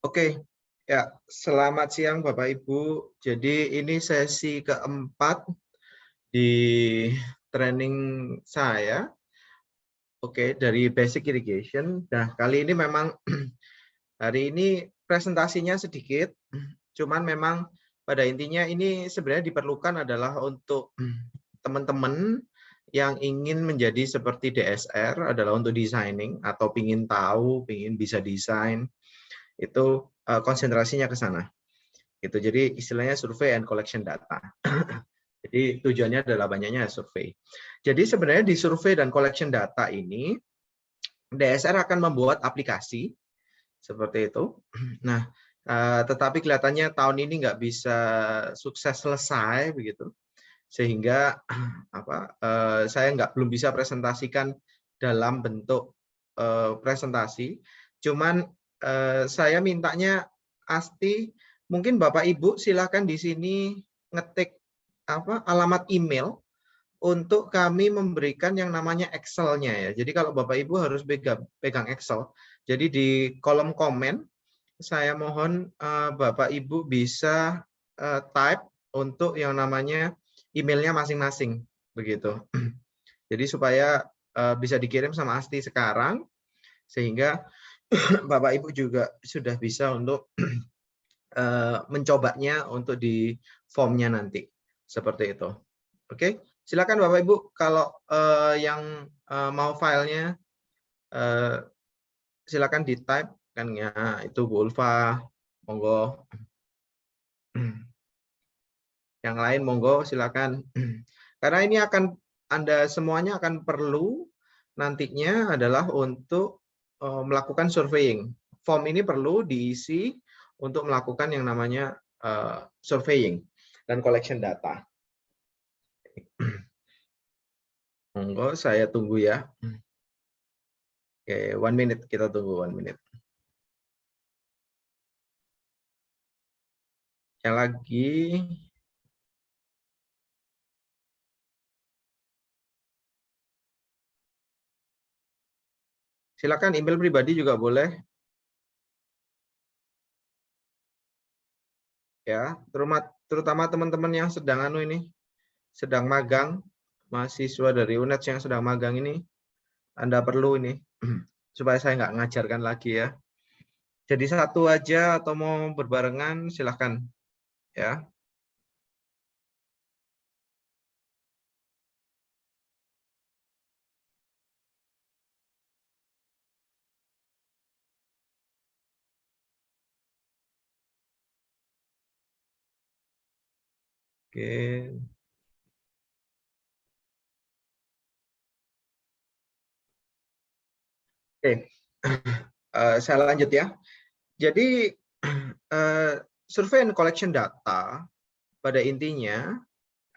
Oke, ya, selamat siang Bapak Ibu. Jadi ini sesi keempat di training saya, oke, dari Basic Irrigation. Nah, kali ini memang hari ini presentasinya sedikit, cuman memang pada intinya ini sebenarnya diperlukan adalah untuk teman-teman yang ingin menjadi seperti DSR adalah untuk designing atau ingin tahu, ingin bisa desain, itu konsentrasinya ke sana. Gitu. Jadi istilahnya survei and collection data. Jadi tujuannya adalah banyaknya survei. Jadi sebenarnya di survei dan collection data ini DSR akan membuat aplikasi seperti itu. Nah, tetapi kelihatannya tahun ini nggak bisa sukses selesai begitu, sehingga saya belum bisa presentasikan dalam bentuk presentasi. Cuman saya mintanya Asti, mungkin Bapak Ibu silakan di sini ngetik alamat email untuk kami memberikan yang namanya Excel-nya ya. Jadi kalau Bapak Ibu harus pegang Excel. Jadi di kolom komen saya mohon Bapak Ibu bisa type untuk yang namanya emailnya masing-masing begitu. Jadi supaya bisa dikirim sama Asti sekarang sehingga Bapak Ibu juga sudah bisa untuk mencobanya untuk di formnya nanti seperti itu. Oke, silakan Bapak Ibu kalau yang mau filenya silakan di type kan ya, itu Bu Ulfa, monggo. Yang lain monggo silakan. Karena ini Anda semuanya akan perlu nantinya adalah untuk melakukan surveying. Form ini perlu diisi untuk melakukan yang namanya surveying dan collection data. Monggo saya tunggu ya. Oke, 1 minute, kita tunggu 1 minute. Yang lagi silakan email pribadi juga boleh. Ya, terutama teman-teman yang sedang sedang magang, mahasiswa dari UNED yang sedang magang ini, Anda perlu ini supaya saya nggak ngajarkan lagi ya. Jadi satu aja atau mau berbarengan silahkan ya. Oke. Oke. Saya lanjut ya. Jadi survei and collection data pada intinya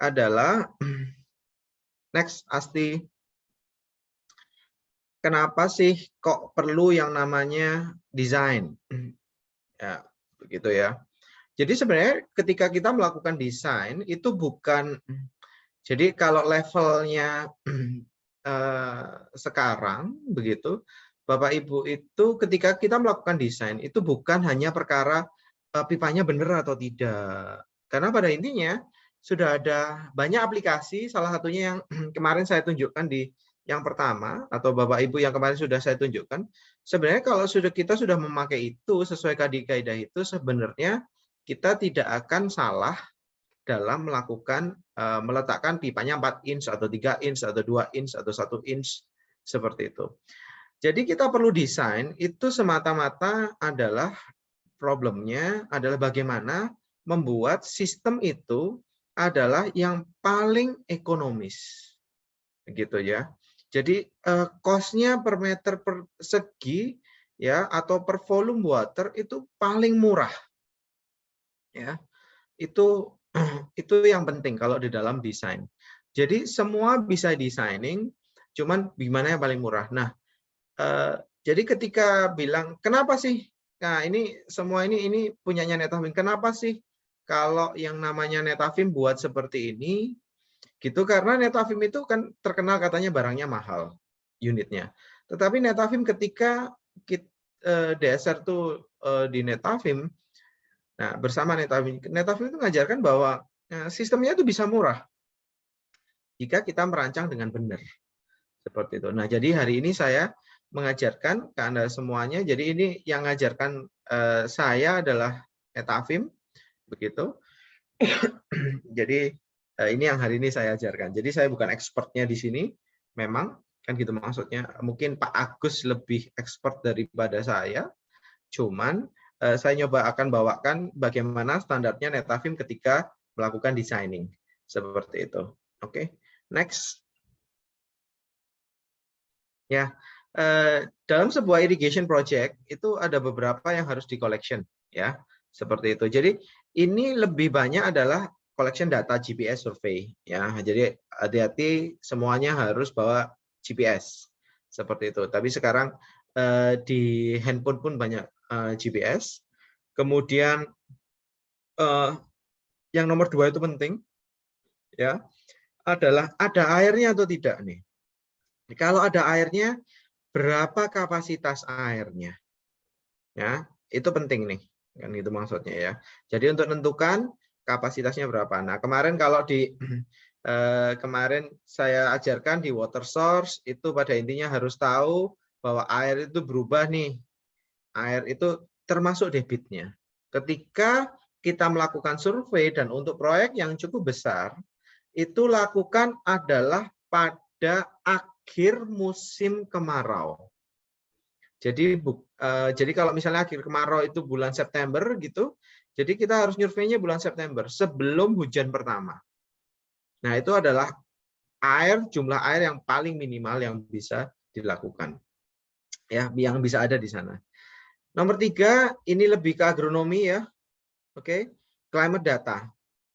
adalah next Asti, kenapa sih kok perlu yang namanya desain? Ya, begitu ya. Jadi sebenarnya ketika kita melakukan desain itu bukan, jadi kalau levelnya sekarang begitu, Bapak Ibu itu ketika kita melakukan desain itu bukan hanya perkara pipanya benar atau tidak. Karena pada intinya sudah ada banyak aplikasi, salah satunya yang kemarin saya tunjukkan di yang pertama, atau Bapak Ibu yang kemarin sudah saya tunjukkan, sebenarnya kalau kita sudah memakai itu sesuai kaidah itu, sebenarnya kita tidak akan salah dalam melakukan meletakkan pipanya 4 inch atau 3 inch atau 2 inch atau 1 inch seperti itu. Jadi kita perlu desain itu semata-mata adalah problemnya adalah bagaimana membuat sistem itu adalah yang paling ekonomis. Gitu ya. Jadi cost-nya per meter persegi ya atau per volume water itu paling murah. Ya. Itu yang penting kalau di dalam desain. Jadi semua bisa designing, cuman gimana yang paling murah. Nah, jadi ketika bilang kenapa sih? Nah, ini semua ini punyanya Netafim. Kenapa sih kalau yang namanya Netafim buat seperti ini? Gitu karena Netafim itu kan terkenal katanya barangnya mahal unitnya. Tetapi Netafim ketika DSR tuh di Netafim. Nah, bersama Netafim itu mengajarkan bahwa sistemnya itu bisa murah jika kita merancang dengan benar. Seperti itu. Nah, jadi hari ini saya mengajarkan ke Anda semuanya. Jadi ini yang mengajarkan saya adalah Netafim, begitu. Jadi ini yang hari ini saya ajarkan. Jadi saya bukan expertnya di sini, memang kan gitu maksudnya. Mungkin Pak Agus lebih expert daripada saya. Cuman saya akan bawakan bagaimana standarnya Netafim ketika melakukan designing. Seperti itu. Oke, next. Ya, dalam sebuah irrigation project itu ada beberapa yang harus di collection, ya, seperti itu. Jadi ini lebih banyak adalah collection data GPS survey, ya. Jadi hati-hati semuanya harus bawa GPS, seperti itu. Tapi sekarang di handphone pun banyak GPS. Kemudian yang nomor 2 itu penting, ya, adalah ada airnya atau tidak nih. Kalau ada airnya, berapa kapasitas airnya? Ya, itu penting nih, kan itu maksudnya ya. Jadi untuk menentukan kapasitasnya berapa. Nah, kemarin kalau di kemarin saya ajarkan di water source itu pada intinya harus tahu bahwa air itu berubah nih. Air itu termasuk debitnya. Ketika kita melakukan survei dan untuk proyek yang cukup besar, itu lakukan adalah pada akhir musim kemarau. Jadi kalau misalnya akhir kemarau itu bulan September gitu, jadi kita harus nyurveinya bulan September sebelum hujan pertama. Nah, itu adalah jumlah air yang paling minimal yang bisa dilakukan. Ya, yang bisa ada di sana. Nomor 3, ini lebih ke agronomi ya. Oke, climate data.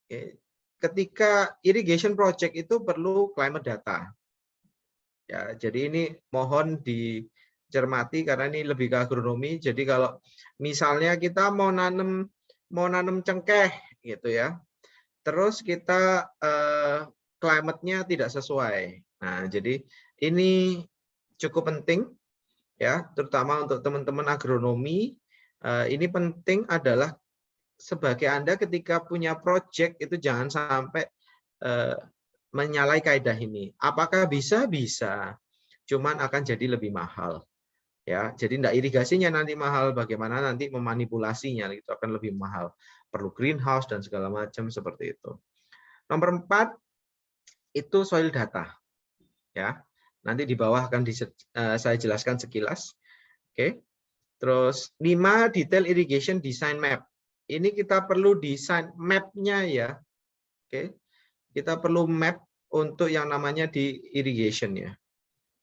Oke. Ketika irrigation project itu perlu climate data. Ya, jadi ini mohon dicermati karena ini lebih ke agronomi. Jadi kalau misalnya kita mau nanam cengkeh gitu ya, terus kita climate-nya tidak sesuai. Nah, jadi ini cukup penting ya, terutama untuk teman-teman agronomi. Ini penting adalah sebagai Anda ketika punya project itu jangan sampai menyalahi kaidah ini. Apakah bisa? Bisa. Cuman akan jadi lebih mahal. Ya, jadi enggak irigasinya nanti mahal, bagaimana nanti memanipulasinya itu akan lebih mahal. Perlu greenhouse dan segala macam seperti itu. Nomor 4 itu soil data. Ya. Nanti di bawah akan saya jelaskan sekilas. Oke. Terus 5 detail irrigation design map. Ini kita perlu desain map-nya ya. Oke. Kita perlu map untuk yang namanya di irrigation ya.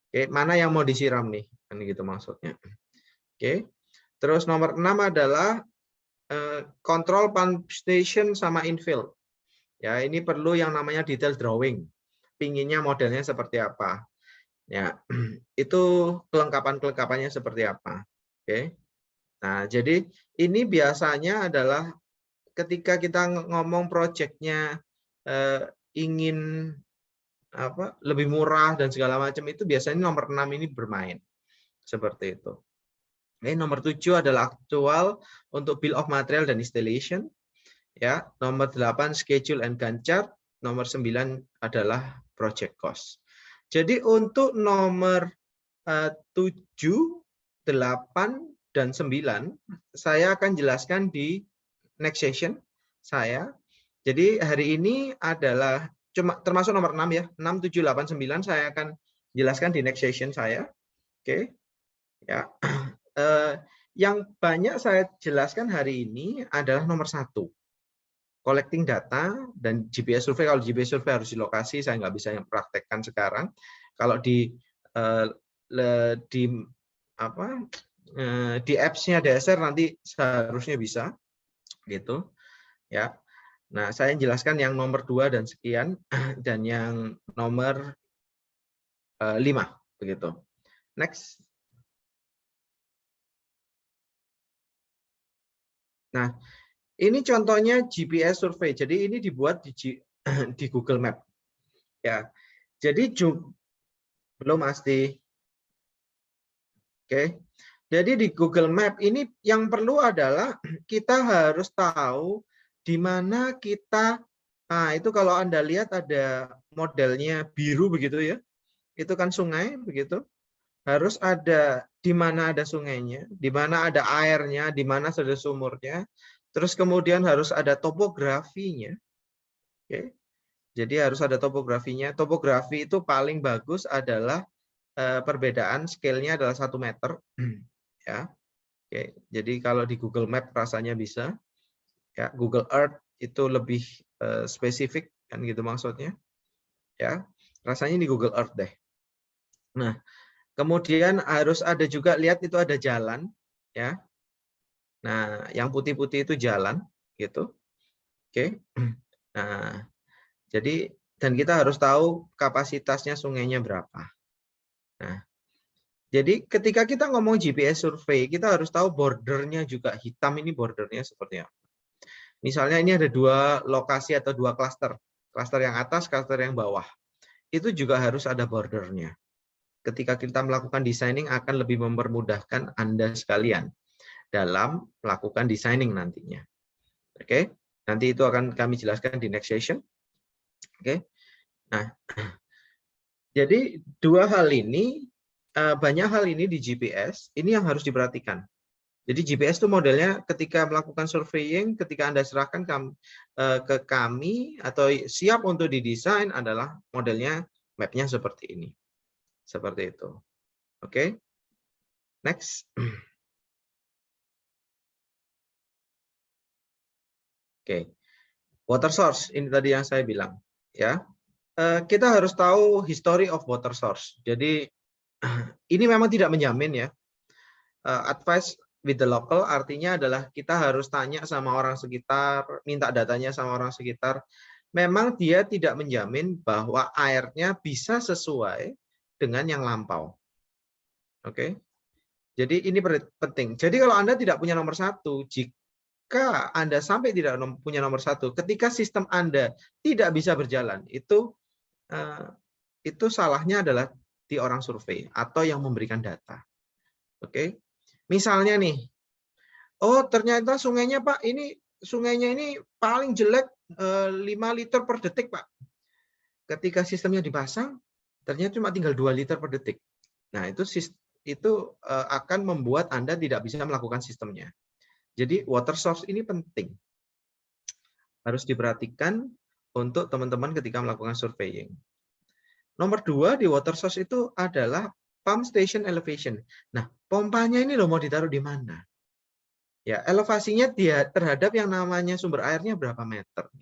Oke, mana yang mau disiram nih? Kan gitu maksudnya. Oke. Terus nomor 6 adalah kontrol pump station sama infill. Ya, ini perlu yang namanya detail drawing. Pinginnya modelnya seperti apa. Ya, itu kelengkapan-kelengkapannya seperti apa. Oke. Nah, jadi ini biasanya adalah ketika kita ngomong proyeknya ingin lebih murah dan segala macam itu biasanya nomor 6 ini bermain. Seperti itu. Oke, nomor 7 adalah aktual untuk bill of material dan installation. Ya, nomor 8 schedule and Gantt chart, nomor 9 adalah project cost. Jadi untuk nomor 7, 8 dan 9 saya akan jelaskan di next session saya. Jadi hari ini adalah cuma termasuk nomor 6 ya. 6, 7, 8, 9 saya akan jelaskan di next session saya. Oke. Ya. Yang banyak saya jelaskan hari ini adalah nomor 1. Collecting data dan GPS survey. Kalau GPS survey harus di lokasi, saya nggak bisa yang praktekkan sekarang. Kalau di apps-nya DSR nanti seharusnya bisa gitu ya. Nah, saya jelaskan yang nomor 2 dan sekian dan yang nomor 5 begitu. Next. Nah, ini contohnya GPS survei. Jadi ini dibuat di Google Map. Ya. Jadi belum pasti. Oke. Jadi di Google Map ini yang perlu adalah kita harus tahu di mana kita, nah itu kalau Anda lihat ada modelnya biru begitu ya, itu kan sungai begitu, harus ada di mana ada sungainya, di mana ada airnya, di mana ada sumurnya, terus kemudian harus ada topografinya. Oke. Jadi harus ada topografinya. Topografi itu paling bagus adalah perbedaan scale-nya adalah 1 meter. Ya. Oke, jadi kalau di Google Map rasanya bisa, ya Google Earth itu lebih spesifik kan gitu maksudnya, ya rasanya di Google Earth deh. Nah, kemudian harus ada juga lihat itu ada jalan, ya. Nah, yang putih-putih itu jalan, gitu. Oke. Nah, jadi dan kita harus tahu kapasitasnya sungainya berapa. Nah, jadi ketika kita ngomong GPS survei, kita harus tahu bordernya juga hitam ini bordernya seperti apa. Misalnya ini ada 2 lokasi atau 2 klaster. Klaster yang atas, klaster yang bawah. Itu juga harus ada bordernya. Ketika kita melakukan designing akan lebih mempermudahkan Anda sekalian dalam melakukan designing nantinya. Oke, nanti itu akan kami jelaskan di next session. Oke, nah, jadi banyak hal ini di GPS, ini yang harus diperhatikan. Jadi GPS itu modelnya ketika melakukan surveying, ketika Anda serahkan ke kami atau siap untuk didesain adalah modelnya mapnya seperti ini. Seperti itu. Oke. Next. Oke. Water source, ini tadi yang saya bilang. Ya. Kita harus tahu history of water source. Jadi ini memang tidak menjamin ya. Advice with the local artinya adalah kita harus tanya sama orang sekitar, minta datanya sama orang sekitar. Memang dia tidak menjamin bahwa airnya bisa sesuai dengan yang lampau. Oke. Jadi ini penting. Jadi kalau Anda tidak punya nomor 1, jika Anda sampai tidak punya nomor 1, ketika sistem Anda tidak bisa berjalan, itu salahnya adalah di orang survei atau yang memberikan data. Oke. Misalnya nih, oh ternyata sungainya Pak, sungainya ini paling jelek 5 liter per detik Pak. Ketika sistemnya dipasang, ternyata cuma tinggal 2 liter per detik. Nah itu akan membuat Anda tidak bisa melakukan sistemnya. Jadi water source ini penting. Harus diperhatikan untuk teman-teman ketika melakukan surveying. Nomor 2 di water source itu adalah pump station elevation. Nah, pompanya ini loh mau ditaruh di mana? Ya, elevasinya dia terhadap yang namanya sumber airnya berapa meter?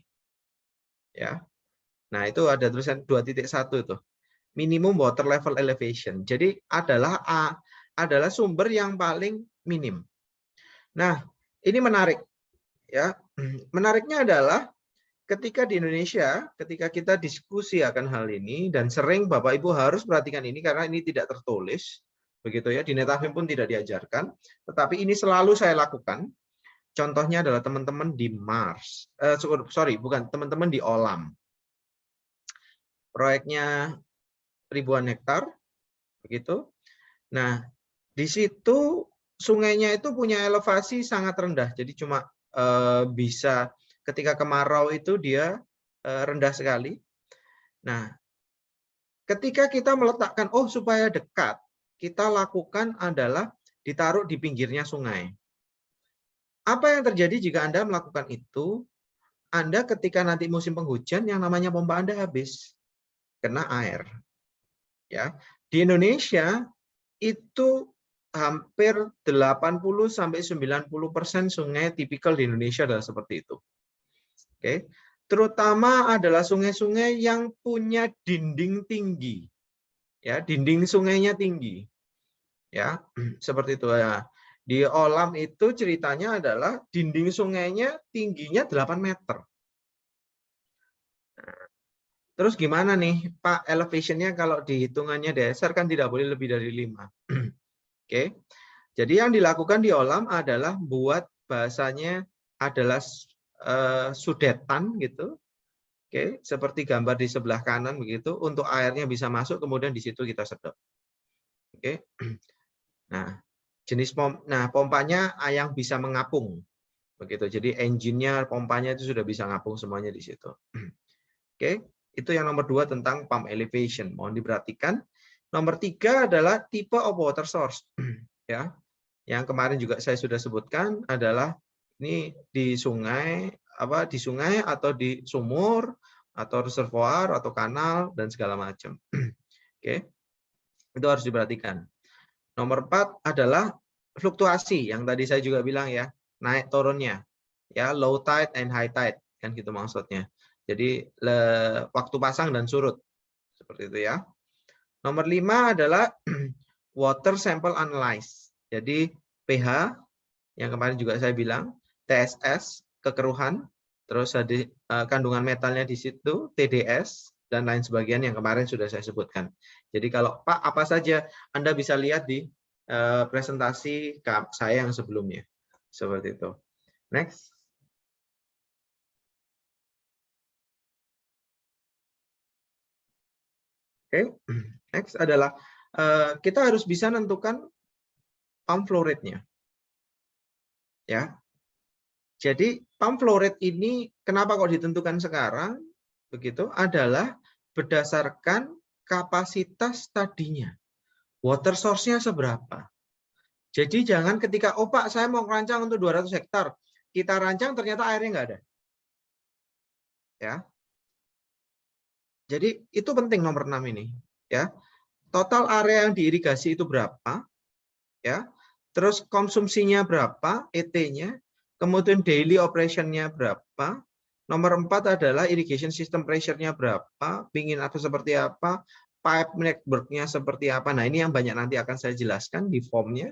Ya. Nah, itu ada tulisan 2.1 itu. Minimum water level elevation. Jadi adalah sumber yang paling minim. Nah, ini menarik ya. Menariknya adalah ketika di Indonesia, ketika kita diskusi akan hal ini dan sering Bapak Ibu harus perhatikan ini karena ini tidak tertulis, begitu ya. Di Netafim pun tidak diajarkan, tetapi ini selalu saya lakukan. Contohnya adalah teman-teman di Mars. Bukan teman-teman di Olam. Proyeknya ribuan hektar, begitu. Nah, di situ sungainya itu punya elevasi sangat rendah, jadi cuma bisa ketika kemarau itu dia rendah sekali. Nah, ketika kita meletakkan, supaya dekat, kita lakukan adalah ditaruh di pinggirnya sungai. Apa yang terjadi jika Anda melakukan itu? Anda ketika nanti musim penghujan, yang namanya pompa Anda habis, kena air. Ya, di Indonesia itu hampir 80-90% sungai tipikal di Indonesia adalah seperti itu. Oke, terutama adalah sungai-sungai yang punya dinding tinggi. Ya, dinding sungainya tinggi. Ya, seperti itu ya. Di Olam itu ceritanya adalah dinding sungainya tingginya 8 meter. Terus gimana nih Pak elevation-nya kalau dihitungannya dasar kan tidak boleh lebih dari 5. Oke. Jadi yang dilakukan di Olam adalah buat bahasanya adalah sudetan gitu. Oke, seperti gambar di sebelah kanan begitu untuk airnya bisa masuk kemudian di situ kita sedot. Oke. Nah, jenis nah pompanya yang bisa mengapung begitu. Jadi engine-nya, pompanya itu sudah bisa ngapung semuanya di situ. Oke, itu yang nomor 2 tentang pump elevation. Mohon diperhatikan. Nomor 3 adalah type of water source. Ya, yang kemarin juga saya sudah sebutkan adalah ini di sungai, di sungai atau di sumur atau reservoir atau kanal dan segala macam. Oke, itu harus diperhatikan. Nomor 4 adalah fluktuasi yang tadi saya juga bilang ya, naik turunnya. Ya, low tide and high tide kan gitu maksudnya. Jadi waktu pasang dan surut. Seperti itu ya. Nomor 5 adalah water sample analysis. Jadi pH yang kemarin juga saya bilang, TSS, kekeruhan, terus ada kandungan metalnya di situ, TDS, dan lain sebagainya yang kemarin sudah saya sebutkan. Jadi kalau Pak, apa saja Anda bisa lihat di presentasi saya yang sebelumnya. Seperti itu. Next. Oke, next adalah kita harus bisa menentukan pump flow rate-nya. Ya. Jadi pump flow rate ini kenapa kok ditentukan sekarang? Begitu adalah berdasarkan kapasitas tadinya. Water source-nya seberapa? Jadi jangan ketika, oh Pak, saya mau merancang untuk 200 hektar. Kita rancang ternyata airnya nggak ada. Ya. Jadi itu penting nomor 6 ini. Ya. Total area yang diirigasi itu berapa? Ya. Terus konsumsinya berapa? ET-nya. Kemudian daily operation-nya berapa? Nomor 4 adalah irrigation system pressure-nya berapa? Pingin apa seperti apa? Pipe network-nya seperti apa? Nah, ini yang banyak nanti akan saya jelaskan di form-nya.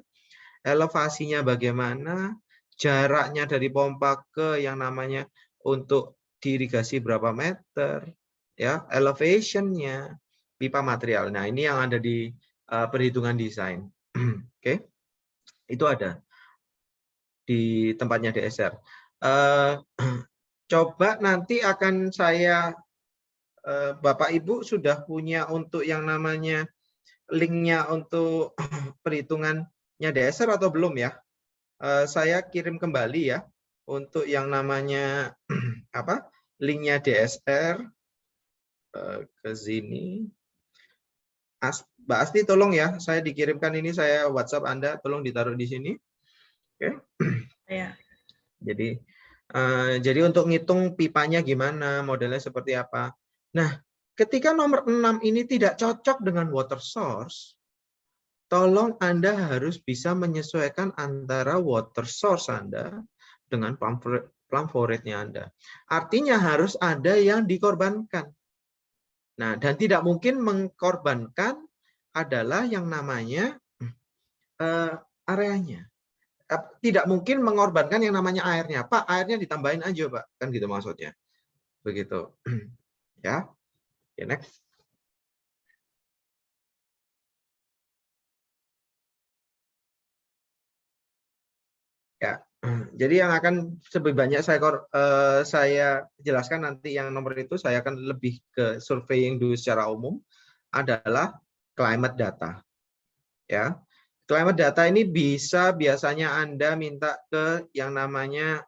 Elevasinya bagaimana? Jaraknya dari pompa ke yang namanya untuk diirigasi berapa meter? Ya, elevation-nya, pipa material. Nah, ini yang ada di perhitungan desain. Oke. Itu ada di tempatnya DSR. Coba nanti akan saya, Bapak Ibu sudah punya untuk yang namanya linknya untuk perhitungannya DSR atau belum ya? Saya kirim kembali ya untuk yang namanya linknya DSR ke sini. Mbak Asti tolong ya, saya dikirimkan ini, saya WhatsApp Anda, tolong ditaruh di sini. Oke. Ya. Jadi untuk ngitung pipanya gimana, modelnya seperti apa. Nah, ketika nomor 6 ini tidak cocok dengan water source, tolong Anda harus bisa menyesuaikan antara water source Anda dengan pump flow rate-nya Anda. Artinya harus ada yang dikorbankan. Nah, dan tidak mungkin mengkorbankan adalah yang namanya areanya. Tidak mungkin mengorbankan yang namanya airnya. Pak, airnya ditambahin aja, Pak. Kan gitu maksudnya. Begitu. Ya. Okay, next. Ya. Jadi yang akan lebih banyak saya jelaskan nanti yang nomor itu, saya akan lebih ke surveying dulu secara umum, adalah climate data. Ya. Climate data ini biasanya Anda minta ke yang namanya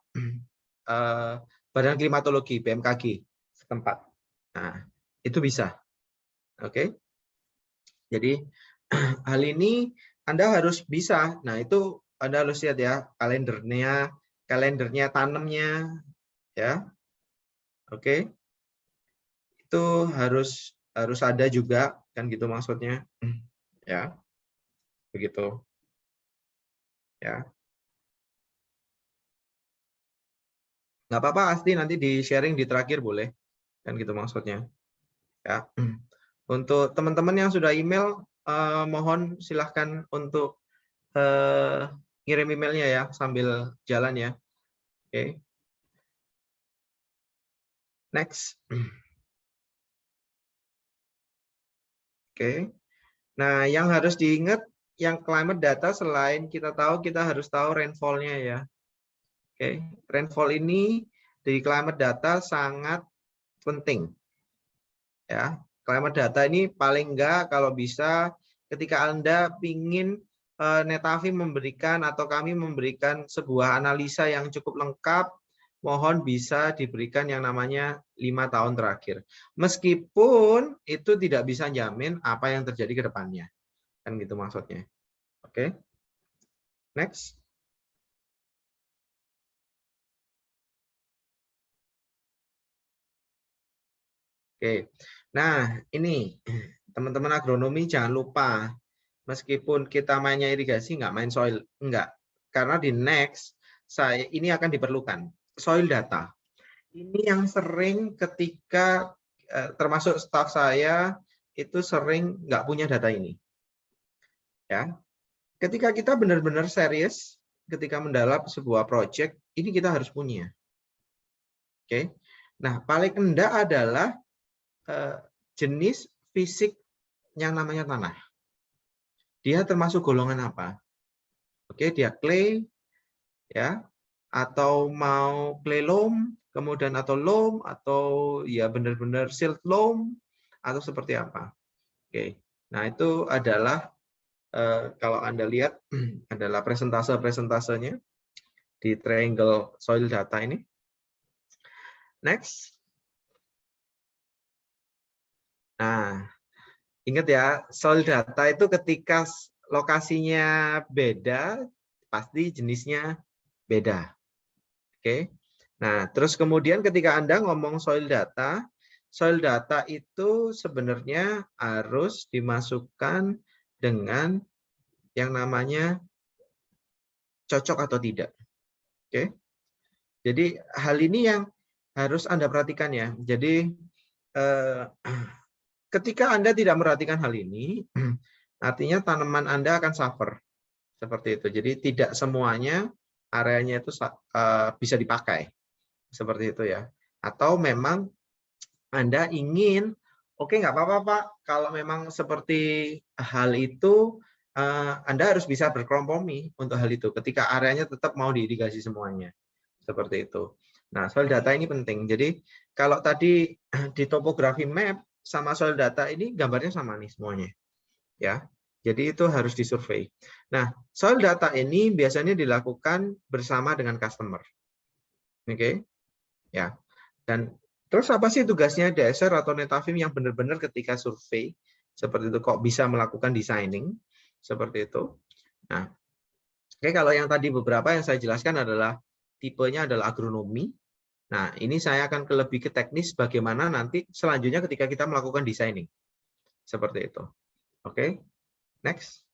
Badan Klimatologi, BMKG setempat. Nah, itu bisa. Oke. Jadi hal ini Anda harus bisa. Nah, itu Anda harus lihat ya kalendernya tanamnya ya. Oke. Itu harus ada juga kan gitu maksudnya. Ya. Begitu. Ya. Nggak apa-apa, Asti, nanti di sharing di terakhir boleh. Kan gitu maksudnya. Ya. Untuk teman-teman yang sudah email, mohon silahkan untuk ngirim emailnya ya sambil jalan ya. Oke. Next. Oke. Nah, yang harus diingat, yang climate data selain kita harus tahu rainfall-nya ya. Oke. Rainfall ini di climate data sangat penting. Ya. Climate data ini paling enggak kalau bisa ketika Anda ingin Netavi memberikan atau kami memberikan sebuah analisa yang cukup lengkap, mohon bisa diberikan yang namanya 5 tahun terakhir. Meskipun itu tidak bisa jamin apa yang terjadi ke depannya. Kan gitu maksudnya. Oke. Next. Oke. Nah, ini teman-teman agronomi jangan lupa, meskipun kita mainnya irigasi nggak main soil, enggak. Karena di next ini akan diperlukan soil data. Ini yang sering ketika termasuk staf saya itu sering nggak punya data ini. Ya, ketika kita benar-benar serius, ketika mendalam sebuah project, ini kita harus punya. Oke. Nah, paling enggak adalah jenis fisik yang namanya tanah. Dia termasuk golongan apa? Oke, dia clay, ya, atau mau clay loam, kemudian atau loam, atau ya benar-benar silt loam, atau seperti apa? Oke, nah itu adalah kalau Anda lihat adalah presentase-presentasenya di triangle soil data ini. Next. Nah, ingat ya, soil data itu ketika lokasinya beda, pasti jenisnya beda. Oke. Nah, terus kemudian ketika Anda ngomong soil data itu sebenarnya harus dimasukkan dengan yang namanya cocok atau tidak. Oke. Jadi hal ini yang harus Anda perhatikan ya. Jadi ketika Anda tidak memperhatikan hal ini, artinya tanaman Anda akan suffer. Seperti itu. Jadi tidak semuanya areanya itu bisa dipakai. Seperti itu ya. Atau memang Anda ingin, oke, nggak apa-apa Pak, kalau memang seperti hal itu, Anda harus bisa berkompromi untuk hal itu, ketika areanya tetap mau diirigasi semuanya. Seperti itu. Nah, soil data ini penting. Jadi, kalau tadi di topografi map, sama soil data ini gambarnya sama nih semuanya. Ya, jadi itu harus disurvei. Nah, soil data ini biasanya dilakukan bersama dengan customer. Oke, ya. Dan terus apa sih tugasnya DSR atau Netafim yang benar-benar ketika survei seperti itu kok bisa melakukan designing seperti itu? Nah, oke, kalau yang tadi beberapa yang saya jelaskan adalah tipenya adalah agronomi. Nah, ini saya akan lebih ke teknis bagaimana nanti selanjutnya ketika kita melakukan designing. Seperti itu. Oke, next.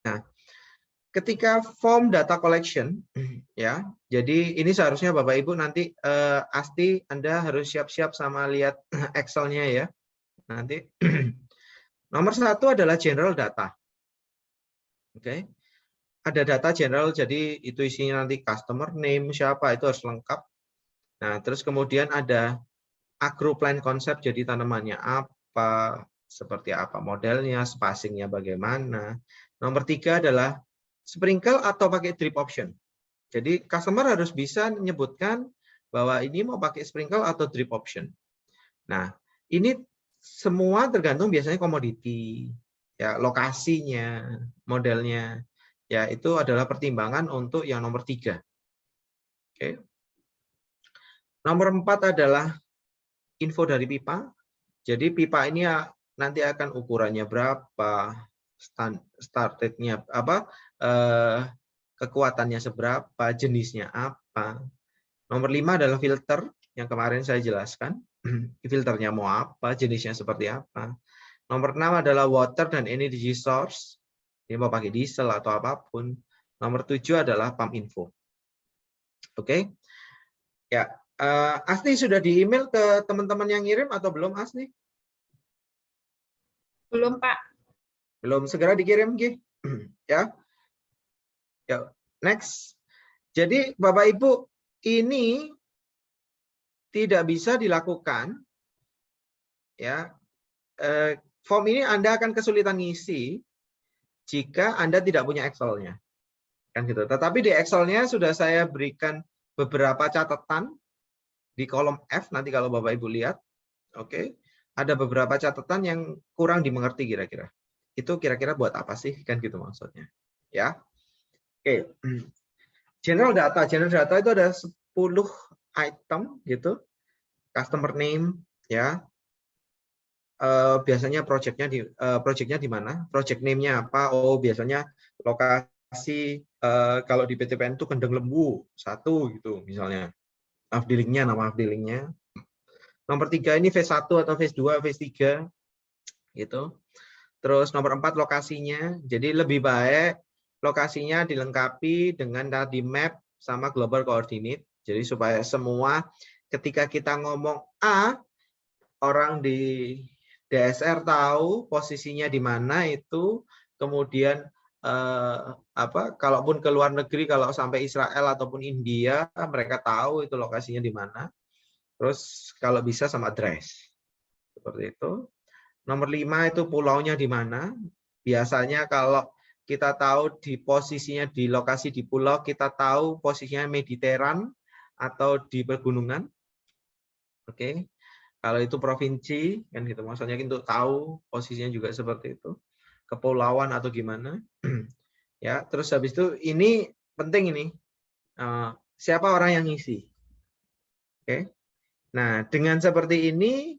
Nah, ketika form data collection, ya, jadi ini seharusnya Bapak Ibu nanti pasti Anda harus siap-siap sama lihat Excel-nya ya. Nanti nomor satu adalah general data. Oke, ada data general, jadi itu isinya nanti customer name siapa itu harus lengkap. Nah, terus kemudian ada agro plan konsep, jadi tanamannya apa, seperti apa modelnya, spacingnya bagaimana. Nomor tiga adalah sprinkle atau pakai drip option. Jadi customer harus bisa menyebutkan bahwa ini mau pakai sprinkle atau drip option. Nah, ini semua tergantung biasanya komoditi, ya, lokasinya, modelnya. Ya, itu adalah pertimbangan untuk yang nomor tiga. Oke. Nomor 4 adalah info dari pipa. Jadi pipa ini nanti akan ukurannya berapa, start rate-nya apa, kekuatannya seberapa, jenisnya apa. Nomor 5 adalah filter yang kemarin saya jelaskan. Filternya mau apa, jenisnya seperti apa. Nomor 6 adalah water dan energy source. Ini mau pakai diesel atau apapun. Nomor 7 adalah pump info. Oke. Ya, Asni sudah di email ke teman-teman yang ngirim atau belum, Asni? Belum, Pak. Belum, segera dikirim, Gi. Ya. Ya, next. Jadi Bapak Ibu, ini tidak bisa dilakukan ya. Form ini Anda akan kesulitan ngisi jika Anda tidak punya Excel-nya. Kan gitu. Tetapi di Excel-nya sudah saya berikan beberapa catatan di kolom F nanti kalau Bapak Ibu lihat. Oke. Ada beberapa catatan yang kurang dimengerti kira-kira. itu kira-kira buat apa sih, kan gitu maksudnya. Ya. Oke. General data itu ada 10 item gitu. Customer name, ya. Biasanya projectnya di mana? Project name-nya apa? Oh, biasanya lokasi kalau di PTPN itu Kendeng Lembu 1 gitu misalnya. Nama afdelingnya. Nomor 3 ini phase 1 atau phase 2, phase 3 gitu. Terus nomor 4 lokasinya. Jadi lebih baik lokasinya dilengkapi dengan tadi map sama global coordinate. Jadi supaya semua ketika kita ngomong A, orang di DSR tahu posisinya di mana itu, kemudian kalaupun ke luar negeri, kalau sampai Israel ataupun India, mereka tahu itu lokasinya di mana. Terus kalau bisa sama address. Seperti itu. Nomor 5 itu pulaunya di mana. Biasanya kalau kita tahu di posisinya di lokasi di pulau, kita tahu posisinya Mediteran atau di pegunungan. Oke. Kalau itu provinsi, kan gitu. Maksudnya untuk tahu posisinya juga seperti itu. Kepulauan atau gimana. Ya, terus habis itu ini penting ini. Siapa orang yang ngisi? Oke. Nah, dengan seperti ini,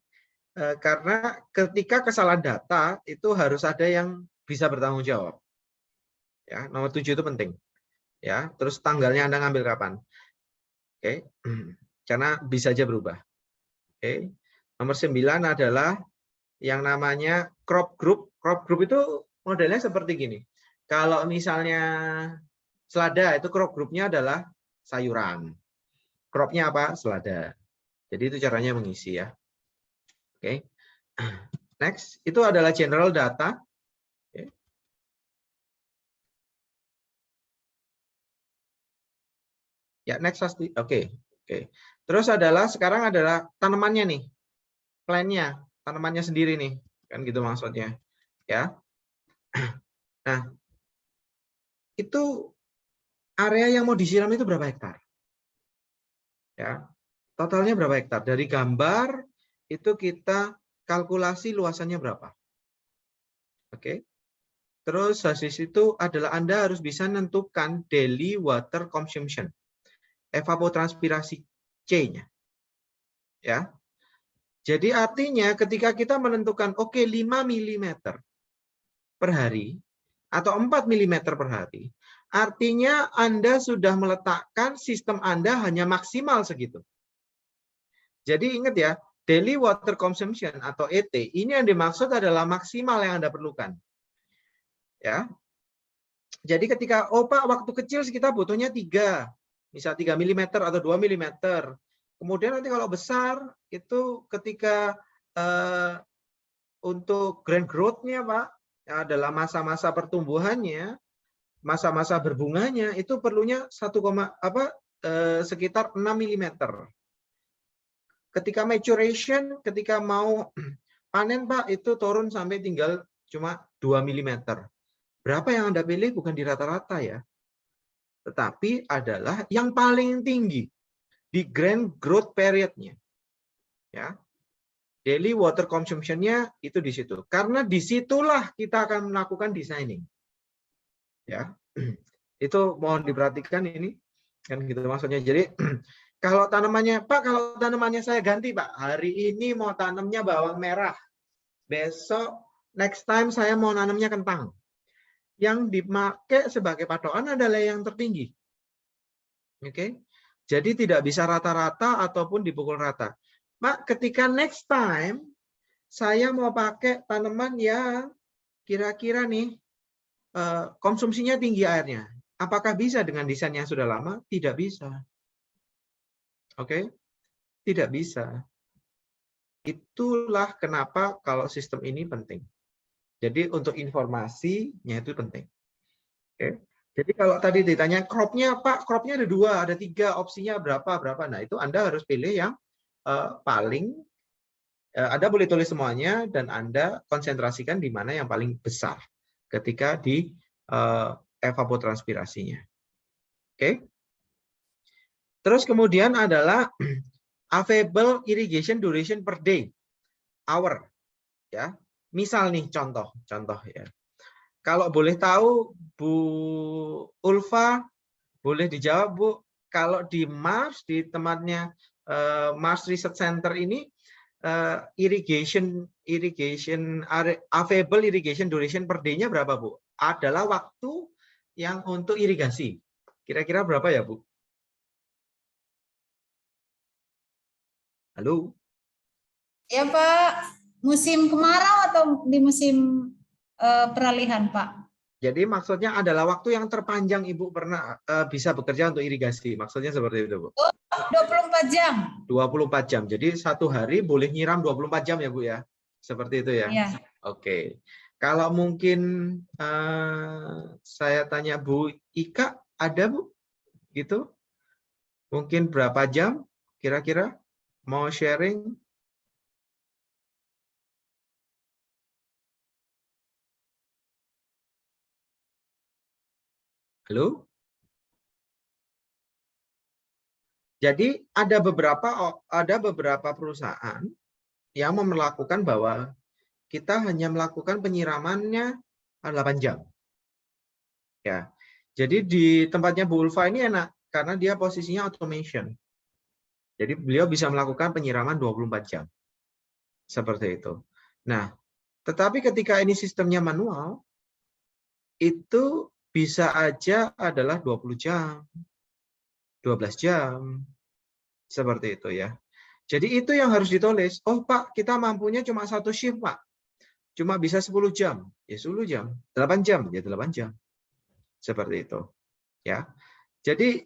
karena ketika kesalahan data itu harus ada yang bisa bertanggung jawab. Ya, nomor 7 itu penting. Ya, terus tanggalnya Anda ngambil kapan? Oke. Karena bisa aja berubah. Oke. Nomor 9 adalah yang namanya crop group. Crop group itu modelnya seperti gini. Kalau misalnya selada itu crop groupnya adalah sayuran. Cropnya apa? Selada. Jadi itu caranya mengisi ya. Oke. Next, itu adalah general data. Oke. Ya, next pasti. Oke. Oke. Terus sekarang adalah tanamannya nih. Plannya, tanamannya sendiri nih. Kan gitu maksudnya. Ya. Nah, itu area yang mau disiram itu berapa hektar? Ya. Totalnya berapa hektar? Dari gambar itu kita kalkulasi luasannya berapa. Oke. Terus hasil itu adalah Anda harus bisa menentukan daily water consumption. Evapotranspirasi C-nya. Ya. Jadi artinya ketika kita menentukan 5 mm per hari atau 4 mm per hari, artinya Anda sudah meletakkan sistem Anda hanya maksimal segitu. Jadi ingat ya, daily water consumption atau ET, ini yang dimaksud adalah maksimal yang Anda perlukan. Ya. Jadi ketika, Pak, waktu kecil kita butuhnya 3, misal 3 mm atau 2 mm. Kemudian nanti kalau besar, itu ketika untuk grand growth-nya, Pak, adalah masa-masa pertumbuhannya, masa-masa berbunganya, itu perlunya sekitar 6 mm. Ketika maturation, ketika mau panen, Pak, itu turun sampai tinggal cuma 2 mm. Berapa yang Anda pilih bukan di rata-rata ya, tetapi adalah yang paling tinggi di grand growth period-nya. Ya. Daily water consumption-nya itu di situ. Karena disitulah kita akan melakukan designing. Ya. Itu mohon diperhatikan ini. Kan gitu maksudnya. Jadi kalau tanamannya, Pak, kalau tanamannya saya ganti, Pak. Hari ini mau tanamnya bawang merah. Besok, next time saya mau nanamnya kentang. Yang dipakai sebagai patokan adalah yang tertinggi. Oke. Jadi tidak bisa rata-rata ataupun dipukul rata. Pak, ketika next time saya mau pakai tanaman yang kira-kira nih konsumsinya tinggi airnya. Apakah bisa dengan desain yang sudah lama? Tidak bisa. Oke? Tidak bisa. Itulah kenapa kalau sistem ini penting. Jadi untuk informasinya itu penting. Oke? Jadi kalau tadi ditanya cropnya, Pak, cropnya ada 2, ada 3, opsinya berapa. Nah, itu Anda harus pilih yang paling, Anda boleh tulis semuanya, dan Anda konsentrasikan di mana yang paling besar ketika di evapotranspirasinya. Oke? Terus kemudian adalah available irrigation duration per day, hour. Ya. Misal nih contoh ya. Kalau boleh tahu, Bu Ulfa, boleh dijawab, Bu. Kalau di Mars, di tempatnya Mars Research Center ini, available irrigation duration per day-nya berapa, Bu? Adalah waktu yang untuk irigasi. Kira-kira berapa ya, Bu? Halo? Ya Pak, musim kemarau atau di musim peralihan Pak? Jadi maksudnya adalah waktu yang terpanjang Ibu pernah bisa bekerja untuk irigasi. Maksudnya seperti itu, Bu. 24 jam. 24 jam. Jadi satu hari boleh nyiram 24 jam ya, Bu ya. Seperti itu ya. Iya. Oke. Kalau mungkin saya tanya Bu Ika, ada Bu? Gitu? Mungkin berapa jam kira-kira? Mau sharing? Halo? Jadi ada beberapa perusahaan yang melakukan bahwa kita hanya melakukan penyiramannya 8 jam. Ya. Jadi di tempatnya Bu Ulfa ini enak karena dia posisinya automation. Jadi beliau bisa melakukan penyiraman 24 jam. Seperti itu. Nah, tetapi ketika ini sistemnya manual, itu bisa aja adalah 20 jam, 12 jam, seperti itu ya. Jadi itu yang harus ditulis. Oh Pak, kita mampunya cuma satu shift Pak. Cuma bisa 10 jam, ya 10 jam. 8 jam, ya 8 jam. Seperti itu. Ya. Jadi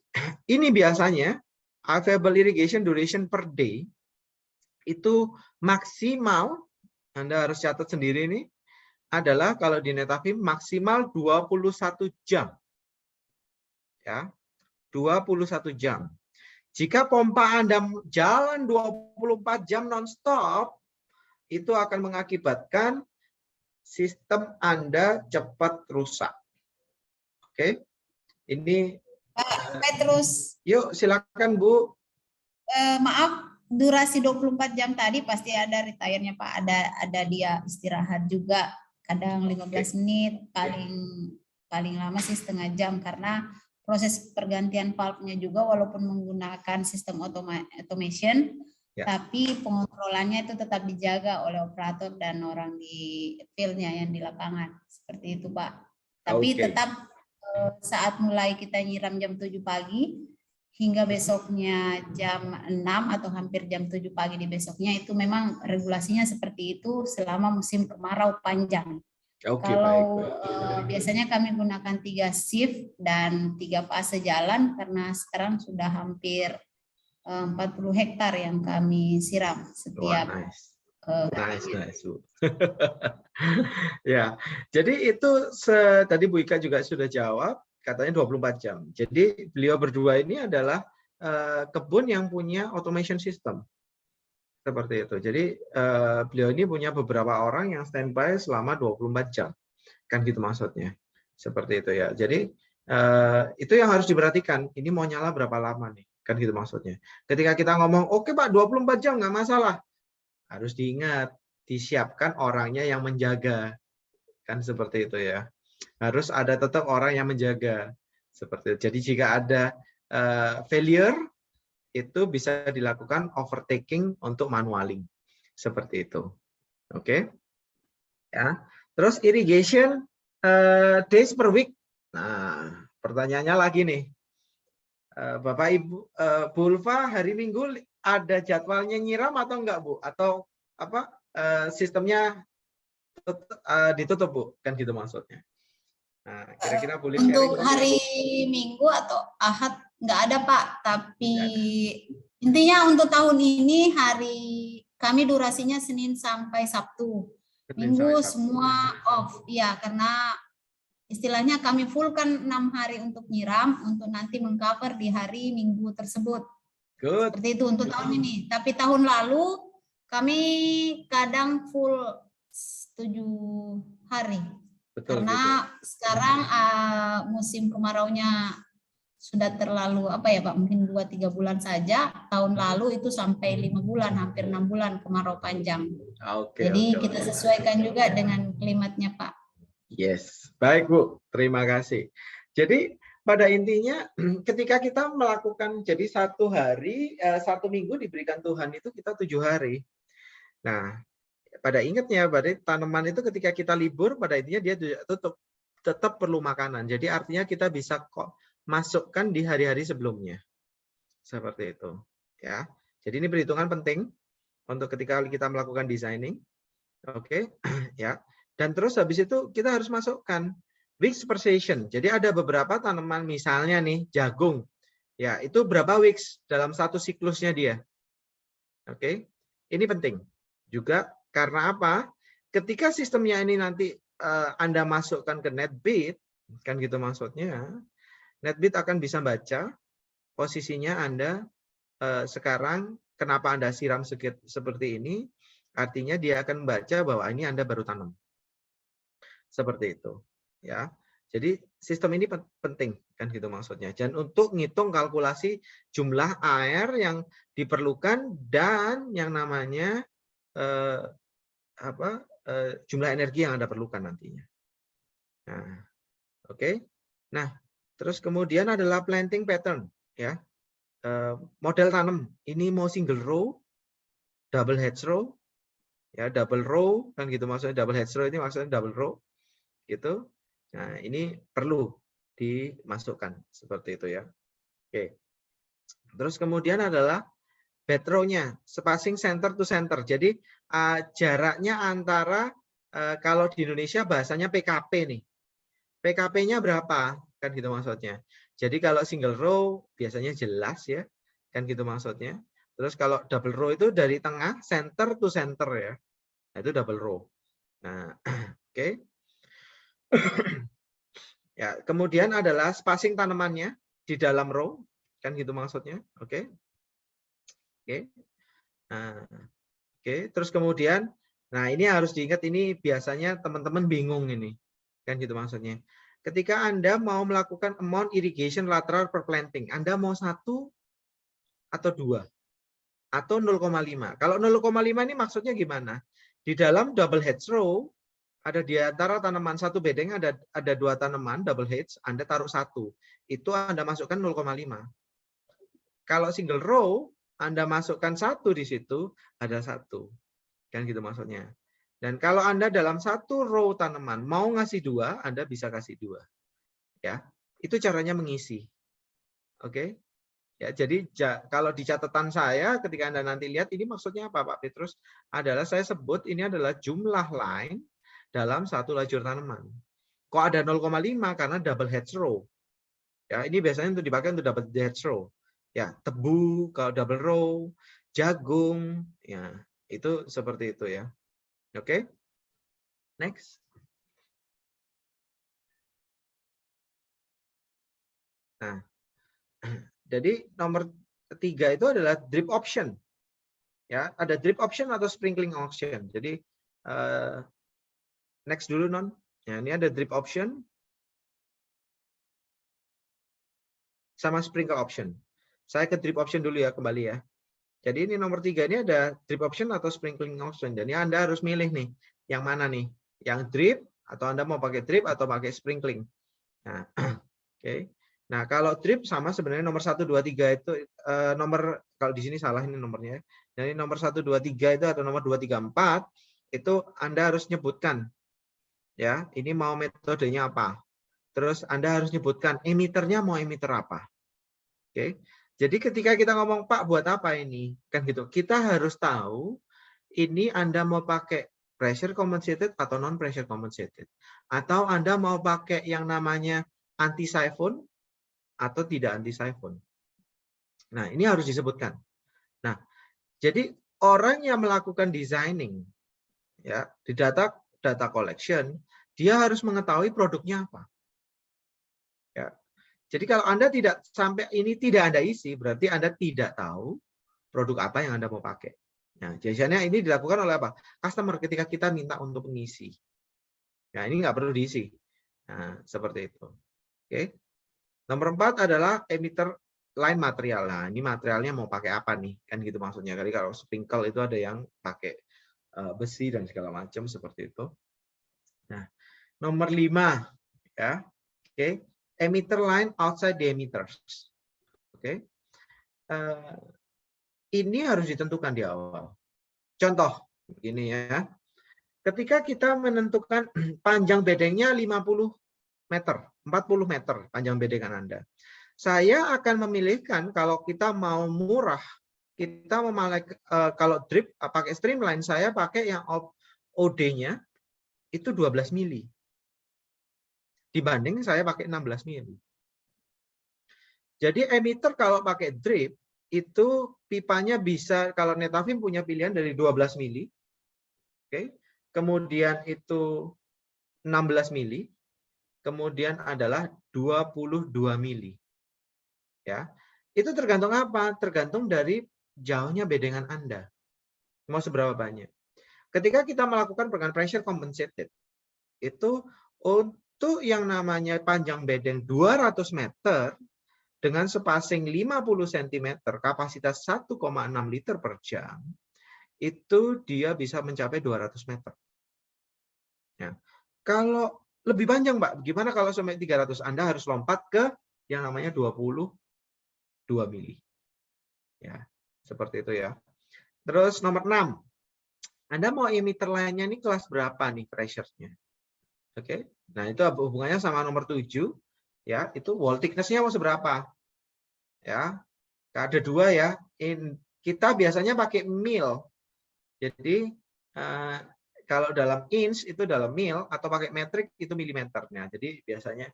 ini biasanya available irrigation duration per day itu maksimal, Anda harus catat sendiri ini, adalah kalau di Netafim maksimal 21 jam. Ya, 21 jam. Jika pompa Anda jalan 24 jam non-stop, itu akan mengakibatkan sistem Anda cepat rusak. Oke, ini Pak Petrus. Yuk, silakan Bu. Maaf, durasi 24 jam tadi pasti ada retire-nya Pak, ada dia istirahat juga, kadang 15 menit, paling lama sih setengah jam karena proses pergantian valve-nya juga walaupun menggunakan sistem automation, tapi pengontrolannya itu tetap dijaga oleh operator dan orang di field-nya yang di lapangan. Seperti itu Pak. Tapi tetap saat mulai kita nyiram jam 7 pagi hingga besoknya jam 6 atau hampir jam 7 pagi di besoknya, itu memang regulasinya seperti itu selama musim kemarau panjang. Kalau biasanya kami gunakan 3 shift dan 3 fase jalan karena sekarang sudah hampir 40 hektar yang kami siram setiap nice. Ya, jadi itu tadi Bu Ika juga sudah jawab, katanya 24 jam. Jadi beliau berdua ini adalah kebun yang punya automation system. Seperti itu. Jadi beliau ini punya beberapa orang yang standby selama 24 jam. Kan gitu maksudnya. Seperti itu ya. Jadi itu yang harus diperhatikan. Ini mau nyala berapa lama nih? Kan gitu maksudnya. Ketika kita ngomong, oke Pak 24 jam nggak masalah. Harus diingat, disiapkan orangnya yang menjaga. Kan seperti itu ya. Harus ada tetap orang yang menjaga. Seperti itu. Jadi jika ada failure, itu bisa dilakukan overtaking untuk manualing. Seperti itu. Oke. Ya. Terus irrigation days per week. Nah, pertanyaannya lagi nih. Bapak Ibu, Bu Ulfa hari Minggu ada jadwalnya nyiram atau enggak, Bu? Atau apa sistemnya ditutup, Bu? Kan gitu maksudnya. Nah, kira-kira boleh sharing. Untuk hari Minggu atau Ahad nggak ada Pak, tapi intinya untuk tahun ini kami durasinya Senin sampai Sabtu. Minggu semua off, ya karena istilahnya kami full kan 6 hari untuk nyiram untuk nanti mengcover di hari Minggu tersebut. Seperti itu untuk tahun ini. Tapi tahun lalu kami kadang full 7 hari. Betul, karena sekarang musim kemaraunya sudah terlalu Pak, mungkin 2-3 bulan saja. Tahun lalu itu sampai 5 bulan, hampir 6 bulan kemarau panjang. Jadi kita sesuaikan juga dengan klimatnya Pak. Yes, baik Bu, terima kasih. Jadi pada intinya ketika kita melakukan, jadi satu minggu diberikan Tuhan itu kita 7 hari. Nah, pada ingatnya berarti tanaman itu ketika kita libur pada intinya dia tetap perlu makanan. Jadi artinya kita bisa kok masukkan di hari-hari sebelumnya. Seperti itu. Ya. Jadi ini perhitungan penting untuk ketika kita melakukan designing. Oke, ya. Dan terus habis itu kita harus masukkan weeks per season. Jadi ada beberapa tanaman misalnya nih jagung. Ya, itu berapa weeks dalam satu siklusnya dia. Oke. Ini penting. Juga karena apa? Ketika sistemnya ini nanti Anda masukkan ke NetBeat, kan gitu maksudnya. NetBeat akan bisa baca posisinya Anda sekarang, kenapa Anda siram seperti ini. Artinya dia akan membaca bahwa ini Anda baru tanam. Seperti itu. Ya. Jadi sistem ini penting kan gitu maksudnya. Dan untuk ngitung kalkulasi jumlah air yang diperlukan dan yang namanya jumlah energi yang Anda perlukan nantinya. Nah, oke. Nah, terus kemudian adalah planting pattern ya. Model tanam. Ini mau single row, double hedgerow, ya double row kan gitu maksudnya. Double hedgerow ini maksudnya double row gitu. Nah, ini perlu dimasukkan seperti itu ya. Oke. Terus kemudian adalah bed row-nya, spacing center to center. Jadi jaraknya antara kalau di Indonesia bahasanya PKP nih. PKP-nya berapa? Kan gitu maksudnya. Jadi kalau single row biasanya jelas ya. Kan gitu maksudnya. Terus kalau double row itu dari tengah center to center ya. Nah, itu double row. Nah, oke. Ya, kemudian adalah spacing tanamannya di dalam row, kan gitu maksudnya. Oke. Oke. Nah, oke, terus kemudian nah ini harus diingat, ini biasanya teman-teman bingung ini. Kan gitu maksudnya. Ketika Anda mau melakukan amount irrigation lateral per planting, Anda mau 1 atau 2 atau 0,5. Kalau 0,5 ini maksudnya gimana? Di dalam double hedgerow ada di antara tanaman satu bedeng ada 2 tanaman double hedge, Anda taruh 1. Itu Anda masukkan 0,5. Kalau single row Anda masukkan 1 di situ, ada 1. Kan gitu maksudnya. Dan kalau Anda dalam 1 row tanaman mau ngasih 2, Anda bisa kasih 2. Ya. Itu caranya mengisi. Oke. Ya, jadi kalau di catatan saya ketika Anda nanti lihat ini maksudnya apa Pak Petrus? Adalah saya sebut ini adalah jumlah line dalam satu lajur tanaman. Kok ada 0,5 karena double hedgerow. Ya, ini biasanya untuk dipakai untuk double hedgerow. Ya, tebu kalau double row, jagung, ya, itu seperti itu ya. Oke. Next. Nah, jadi nomor 3 itu adalah drip option. Ya, ada drip option atau sprinkling option. Jadi next dulu non. Ya, ini ada drip option sama sprinkle option. Saya ke drip option dulu ya kembali ya. Jadi ini nomor 3 ini ada drip option atau sprinkling option. Jadi Anda harus milih nih, yang mana nih? Yang drip atau Anda mau pakai drip atau pakai sprinkling. Nah, oke. Nah, kalau drip sama sebenarnya nomor 1 2 3 itu nomor, kalau di sini salah ini nomornya. Jadi nomor 1 2 3 itu atau nomor 2 3 4 itu Anda harus nyebutkan. Ya, ini mau metodenya apa? Terus Anda harus nyebutkan emiternya mau emiter apa. Oke. Jadi ketika kita ngomong Pak buat apa ini? Kan gitu. Kita harus tahu ini Anda mau pakai pressure compensated atau non pressure compensated. Atau Anda mau pakai yang namanya anti siphon atau tidak anti siphon. Nah, ini harus disebutkan. Nah, jadi orang yang melakukan designing ya di data collection, dia harus mengetahui produknya apa. Ya. Jadi kalau Anda tidak sampai ini tidak Anda isi, berarti Anda tidak tahu produk apa yang Anda mau pakai. Nah, biasanya ini dilakukan oleh apa? Customer ketika kita minta untuk mengisi. Nah, ini nggak perlu diisi. Nah, seperti itu. Oke. Nomor 4 adalah emitter line material. Nah, ini materialnya mau pakai apa nih? Kan gitu maksudnya. Jadi kalau sprinkle itu ada yang pakai besi dan segala macam seperti itu. Nah, Nomor 5, ya. Oke. Emitter line outside the emitters. Oke. Ini harus ditentukan di awal. Contoh, begini ya. Ketika kita menentukan panjang bedengnya 50 meter, 40 meter panjang bedengan Anda. Saya akan memilihkan kalau kita mau murah, kita kalau drip pakai streamline, saya pakai yang OD-nya itu 12 mili. Dibanding saya pakai 16 mili. Jadi emitter kalau pakai drip itu pipanya bisa, kalau Netafim punya pilihan dari 12 mili. Oke. Kemudian itu 16 mili. Kemudian adalah 22 mili. Ya. Itu tergantung apa? Tergantung dari jauhnya bedengan Anda. Mau seberapa banyak. Ketika kita melakukan program pressure compensated, itu untuk yang namanya panjang bedeng 200 meter dengan spacing 50 cm, kapasitas 1,6 liter per jam, itu dia bisa mencapai 200 meter. Ya. Kalau lebih panjang, Pak, gimana kalau sampai 300? Anda harus lompat ke yang namanya 22 mili. Ya, seperti itu ya. Terus nomor 6. Anda mau emitter lainnya ini kelas berapa nih pressure-nya? Oke. Nah, itu hubungannya sama nomor 7 ya, itu wall thickness-nya mau seberapa? Ya. Ada 2 ya. Kita biasanya pakai mil. Jadi kalau dalam inch itu dalam mil, atau pakai metrik itu milimeternya. Jadi biasanya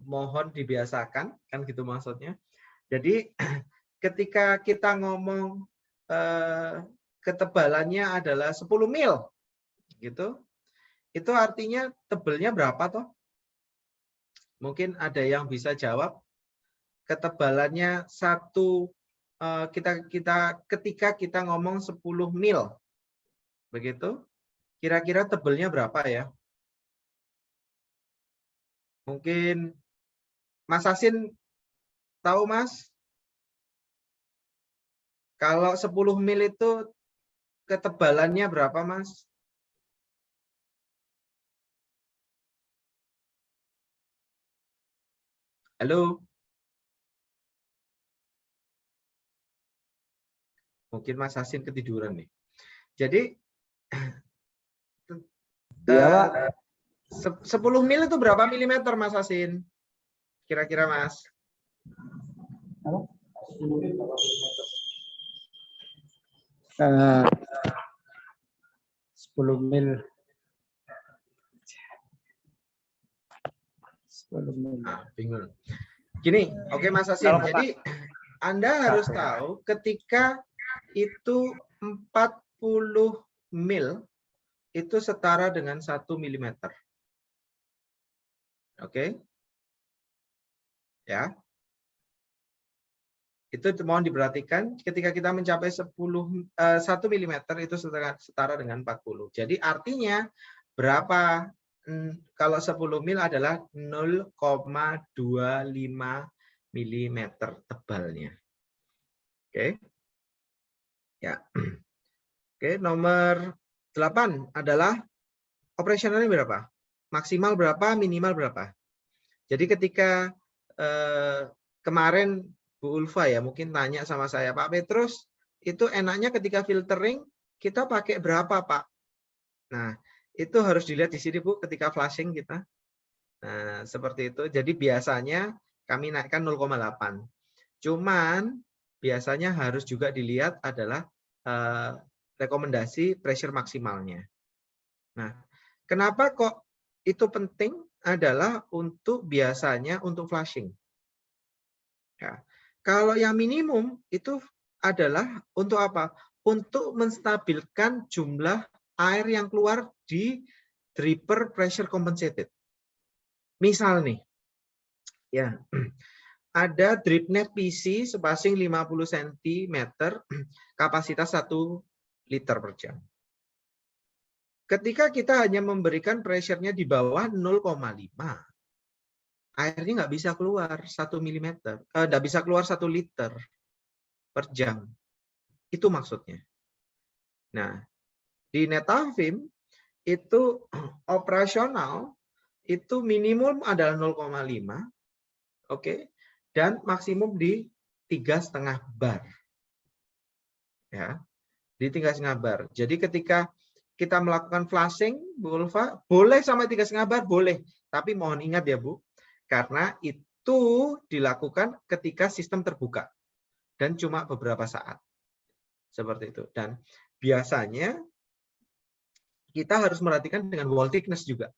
mohon dibiasakan, kan gitu maksudnya. Jadi ketika kita ngomong ketebalannya adalah 10 mil, gitu, itu artinya tebelnya berapa toh? Mungkin ada yang bisa jawab. Ketebalannya ketika kita ngomong 10 mil, begitu, kira-kira tebelnya berapa ya? Mungkin Mas Asin tahu, Mas? Kalau 10 mil itu ketebalannya berapa, Mas? Halo? Mungkin Mas Asin ketiduran nih. Jadi, 10 mil itu berapa milimeter, Mas Asin? Kira-kira, Mas? 10 mil. 10 mil. Bingung. Gini, oke Mas Asin. Jadi Anda harus tahu ketika itu 40 mil itu setara dengan 1 milimeter. Oke. Ya. Itu mohon diperhatikan ketika kita mencapai 1 mm itu setara dengan 40. Jadi artinya berapa? Kalau 10 mil adalah 0,25 mm tebalnya. Oke. Ya. Oke, nomor 8 adalah operasionalnya berapa? Maksimal berapa, minimal berapa? Jadi ketika kemarin Bu Ulfa ya mungkin tanya sama saya, Pak Petrus, itu enaknya ketika filtering kita pakai berapa, Pak? Nah, itu harus dilihat di sini, Bu, ketika flashing kita. Nah, seperti itu. Jadi biasanya kami naikkan 0,8. Cuman biasanya harus juga dilihat adalah rekomendasi pressure maksimalnya. Nah, kenapa kok itu penting? Adalah untuk biasanya untuk flushing. Ya. Kalau yang minimum itu adalah untuk apa? Untuk menstabilkan jumlah air yang keluar di dripper pressure compensated. Misal nih, ya ada drip net PC spacing 50 cm, kapasitas 1 liter per jam. Ketika kita hanya memberikan pressure-nya di bawah 0,5, airnya nggak bisa keluar 1 mm, nggak bisa keluar 1 liter per jam. Itu maksudnya. Nah, di Netafim itu operasional itu minimum adalah 0,5, oke, dan maksimum di 3,5 bar. Ya, di 3,5 bar. Jadi ketika kita melakukan flushing, Bu Ulfa, boleh sampai 3,5 bar, boleh. Tapi mohon ingat ya Bu, karena itu dilakukan ketika sistem terbuka dan cuma beberapa saat. Seperti itu. Dan biasanya kita harus merhatikan dengan wall thickness juga.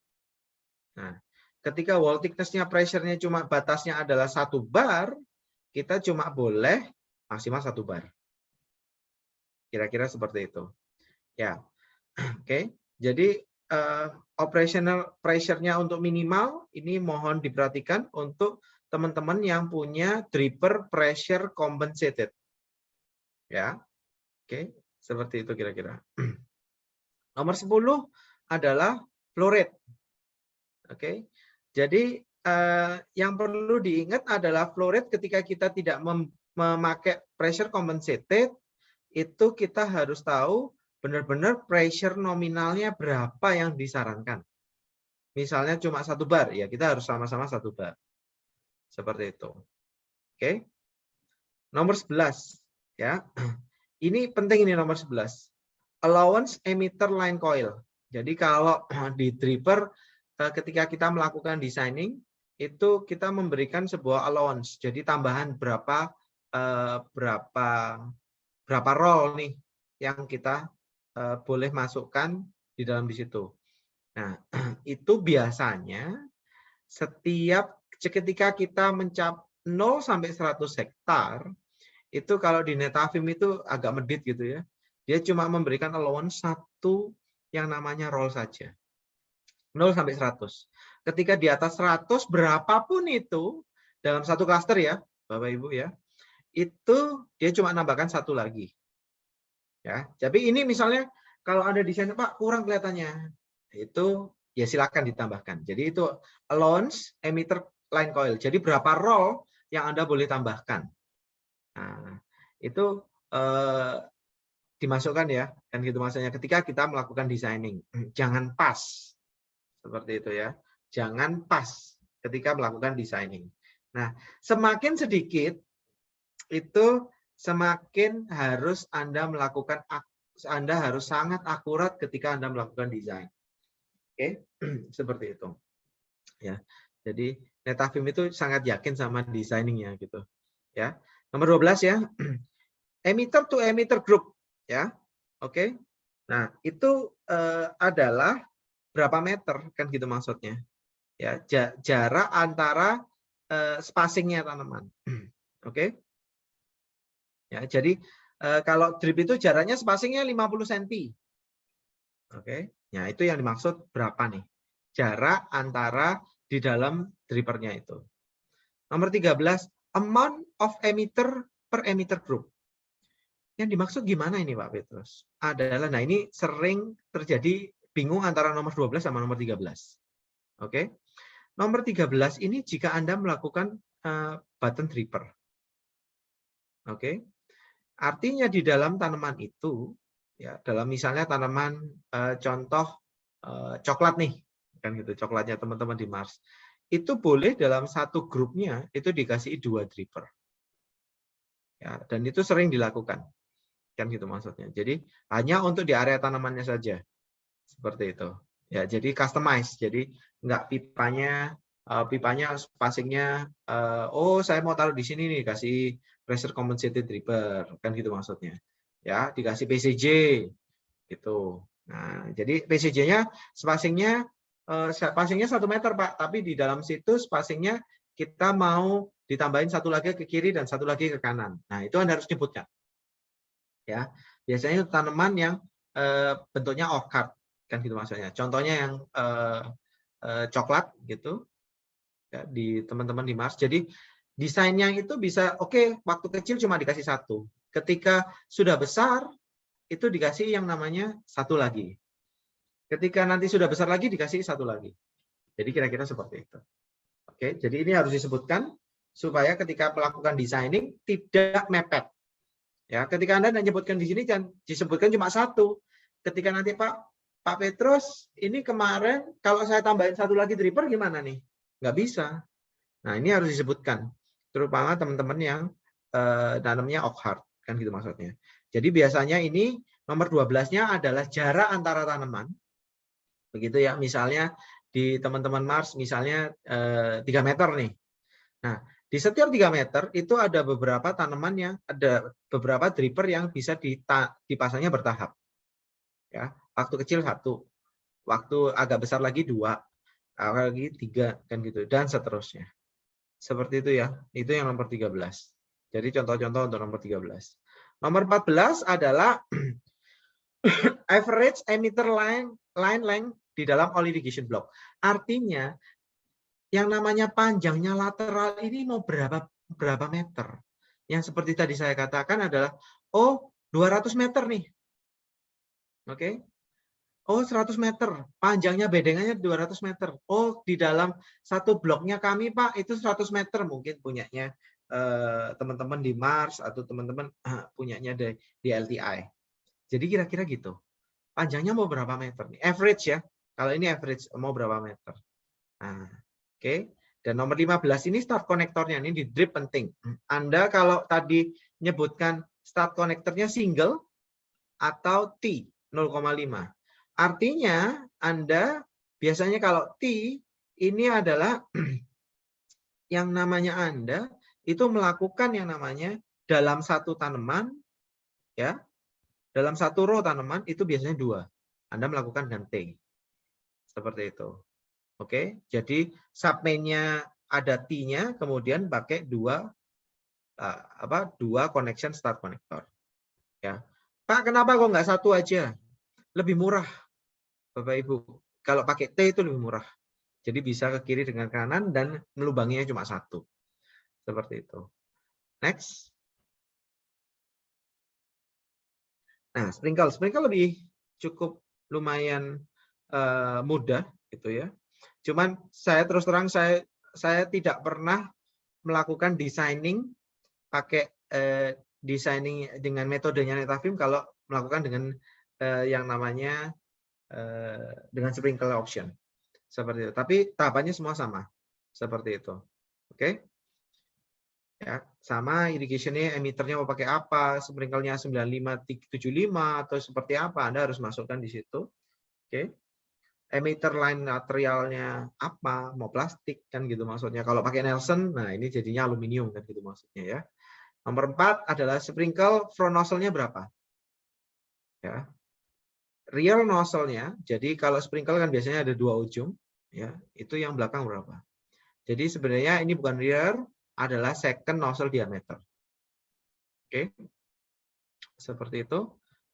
Nah, ketika wall thickness-nya pressure-nya cuma batasnya adalah 1 bar, kita cuma boleh maksimal 1 bar. Kira-kira seperti itu. Ya. Oke. Jadi operational pressure-nya untuk minimal ini mohon diperhatikan untuk teman-teman yang punya dripper pressure compensated. Ya. Oke, seperti itu kira-kira. Nomor 10 adalah flow rate. Oke. Jadi yang perlu diingat adalah flow rate ketika kita tidak memakai pressure compensated, itu kita harus tahu benar-benar pressure nominalnya berapa yang disarankan. Misalnya cuma 1 bar, ya kita harus sama-sama 1 bar. Seperti itu. Oke. Nomor 11 ya. Ini penting ini nomor 11. Allowance emitter line coil. Jadi kalau di dripper ketika kita melakukan designing itu kita memberikan sebuah allowance. Jadi tambahan berapa roll nih yang kita boleh masukkan di dalam di situ. Nah, itu biasanya ketika kita mencap 0 sampai 100 hektar, itu kalau di Netafim itu agak medit gitu ya. Dia cuma memberikan allowance 1 yang namanya roll saja. 0 sampai 100. Ketika di atas 100 berapapun itu dalam satu klaster ya, Bapak Ibu ya, itu dia cuma nambahkan 1 lagi. Ya, tapi ini misalnya kalau ada desain Pak kurang kelihatannya, itu ya silakan ditambahkan. Jadi itu allowance emitter line coil. Jadi berapa roll yang Anda boleh tambahkan. Nah, itu dimasukkan ya, kan gitu maksudnya ketika kita melakukan designing. Jangan pas. Seperti itu ya. Jangan pas ketika melakukan designing. Nah, semakin sedikit itu semakin harus Anda harus sangat akurat ketika Anda melakukan desain. Oke, seperti itu. Ya. Jadi Netafim itu sangat yakin sama desainingnya gitu. Ya. Nomor 12 ya. Emitter to emitter group ya. Oke. Nah, itu adalah berapa meter kan gitu maksudnya. Ya, jarak antara spacingnya tanaman. Oke. Ya, jadi kalau drip itu jaraknya spacingnya 50 cm. Oke. Nah, itu yang dimaksud berapa nih? Jarak antara di dalam drippernya itu. Nomor 13, amount of emitter per emitter group. Yang dimaksud gimana ini Pak Petrus? Adalah, nah ini sering terjadi bingung antara nomor 12 sama nomor 13. Oke. Nomor 13 ini jika Anda melakukan button dripper. Oke. Artinya di dalam tanaman itu, ya dalam misalnya tanaman contoh coklat nih, kan gitu, coklatnya teman-teman di Mars, itu boleh dalam satu grupnya itu dikasih 2 dripper. Ya, dan itu sering dilakukan, kan gitu maksudnya. Jadi hanya untuk di area tanamannya saja, seperti itu. Ya, jadi customize, jadi nggak pipanya spacingnya, oh saya mau taruh di sini nih, kasih pressure compensated dripper, kan gitu maksudnya. Ya, dikasih PCJ, gitu. Nah, jadi PCJ-nya spacingnya 1 meter Pak, tapi di dalam situ spacingnya kita mau ditambahin 1 lagi ke kiri dan 1 lagi ke kanan. Nah, itu Anda harus nyebutkan. Ya, biasanya tanaman yang bentuknya oak, kan gitu maksudnya. Contohnya yang coklat gitu. Ya, di teman-teman di Mars. Jadi desainnya itu bisa oke, waktu kecil cuma dikasih 1. Ketika sudah besar itu dikasih yang namanya 1 lagi. Ketika nanti sudah besar lagi dikasih 1 lagi. Jadi kira-kira seperti itu. Oke, jadi ini harus disebutkan supaya ketika melakukan designing tidak mepet. Ya, ketika Anda menyebutkan di sini dan disebutkan cuma 1. Ketika nanti Pak Pak Petrus, ini kemarin kalau saya tambahin satu lagi dripper gimana nih? Nggak bisa. Nah, ini harus disebutkan. Terutama teman-teman yang nanamnya Oakhart, kan gitu maksudnya. Jadi biasanya ini nomor 12-nya adalah jarak antara tanaman. Begitu ya, misalnya di teman-teman Mars misalnya 3 meter nih. Nah, di setiap 3 meter itu ada beberapa tanaman yang ada beberapa dripper yang bisa dipasangnya bertahap. Ya, waktu kecil 1, waktu agak besar lagi 2, lagi 3 kan gitu dan seterusnya. Seperti itu ya. Itu yang nomor 13. Jadi contoh-contoh untuk nomor 13. Nomor 14 adalah average emitter line length di dalam all irrigation block. Artinya yang namanya panjangnya lateral ini mau berapa meter? Yang seperti tadi saya katakan adalah 200 meter nih. Oke. 100 meter. Panjangnya bedengannya 200 meter. Di dalam satu bloknya kami, Pak, itu 100 meter mungkin punyanya teman-teman di Mars atau teman-teman punyanya di LTI. Jadi kira-kira gitu. Panjangnya mau berapa meter nih? Average ya. Kalau ini average mau berapa meter? Nah, oke. Dan nomor 15 ini start konektornya. Ini di drip penting. Anda kalau tadi nyebutkan start konektornya single atau T 0,5. Artinya Anda biasanya kalau T ini adalah yang namanya Anda itu melakukan yang namanya dalam satu tanaman ya. Dalam satu row tanaman itu biasanya 2. Anda melakukan dengan T. Seperti itu. Oke, jadi submainnya ada T-nya, kemudian pakai 2 connection start connector. Ya, Pak, kenapa kok nggak 1 aja? Lebih murah, Bapak Ibu. Kalau pakai T itu lebih murah. Jadi bisa ke kiri dengan kanan dan melubanginya cuma 1. Seperti itu. Next. Nah, sprinkle lebih cukup lumayan mudah gitu ya. Cuman saya terus terang saya tidak pernah melakukan designing pakai designing dengan metodenya Netafim kalau melakukan dengan yang namanya dengan sprinkle option seperti itu. Tapi tahapannya semua sama seperti itu. Oke? Ya, sama irrigationnya, emitternya mau pakai apa, sprinkle-nya 9575 atau seperti apa, Anda harus masukkan di situ. Oke? Emitter line materialnya apa, mau plastik kan gitu maksudnya. Kalau pakai Nelson, nah ini jadinya aluminium kan gitu maksudnya ya. Nomor 4 adalah sprinkle front nozzle-nya berapa. Ya. Real nozzle-nya, jadi kalau sprinkle kan biasanya ada 2 ujung, ya itu yang belakang berapa. Jadi sebenarnya ini bukan rear, adalah second nozzle diameter. Oke. Seperti itu.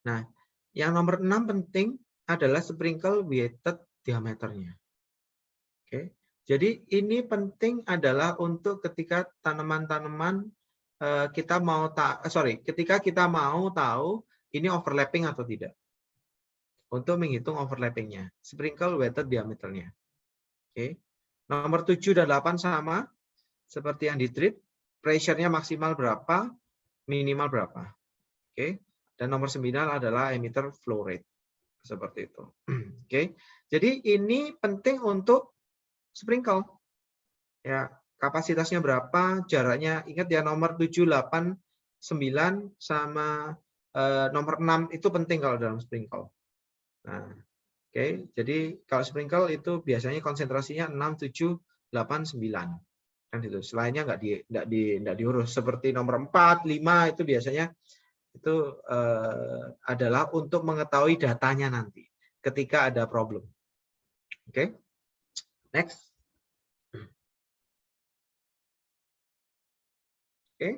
Nah, yang nomor 6 penting adalah sprinkle weighted diameternya. Oke. Jadi ini penting adalah untuk ketika tanaman-tanaman ketika kita mau tahu ini overlapping atau tidak. Untuk menghitung overlappingnya, sprinkle weighted diameternya. Oke. Nomor 7 dan 8 sama seperti yang di drip, pressure-nya maksimal berapa, minimal berapa. Oke. Dan nomor 9 adalah emitter flow rate. Seperti itu. Oke. Jadi ini penting untuk sprinkle. Ya, kapasitasnya berapa, jaraknya, ingat ya nomor 7, 8, 9 sama nomor 6 itu penting kalau dalam sprinkle. Nah, oke. Jadi kalau sprinkle itu biasanya konsentrasinya 6, 7, 8, 9. Kan itu. Selainnya nggak diurus. Seperti nomor 4, 5 itu biasanya itu adalah untuk mengetahui datanya nanti ketika ada problem. Oke. Next. Oke.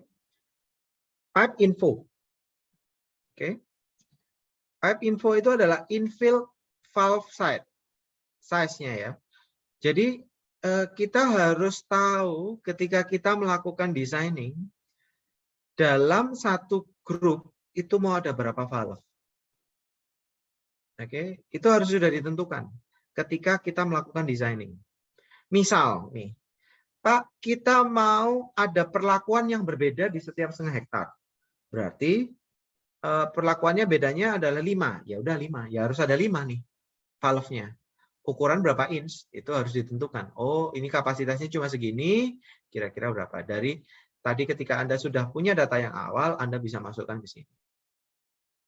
Pipe info. Oke. Pipe info itu adalah infill valve size-nya ya. Jadi kita harus tahu ketika kita melakukan designing dalam satu grup itu mau ada berapa valve. Oke, itu harus sudah ditentukan ketika kita melakukan designing. Misal nih, Pak, kita mau ada perlakuan yang berbeda di setiap 0,5 hektar. Berarti perlakuannya bedanya adalah 5. Ya udah 5, ya harus ada 5 nih. valve-nya. Ukuran berapa inch itu harus ditentukan. Oh, ini kapasitasnya cuma segini, kira-kira berapa. Dari tadi ketika Anda sudah punya data yang awal, Anda bisa masukkan ke sini.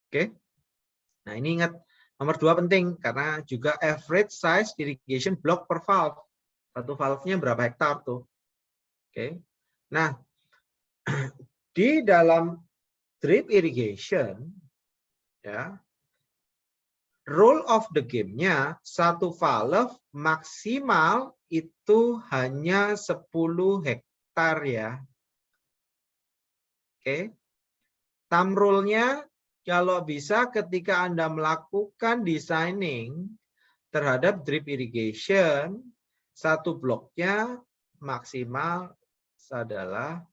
Oke. Nah, ini ingat nomor 2 penting karena juga average size irrigation block per valve. Satu valve-nya berapa hektar tuh. Oke. Nah, di dalam drip irrigation ya, rule of the game-nya satu valve maksimal itu hanya 10 hektar ya. Oke. Thumb rule-nya kalau bisa ketika Anda melakukan designing terhadap drip irrigation, satu bloknya maksimal adalah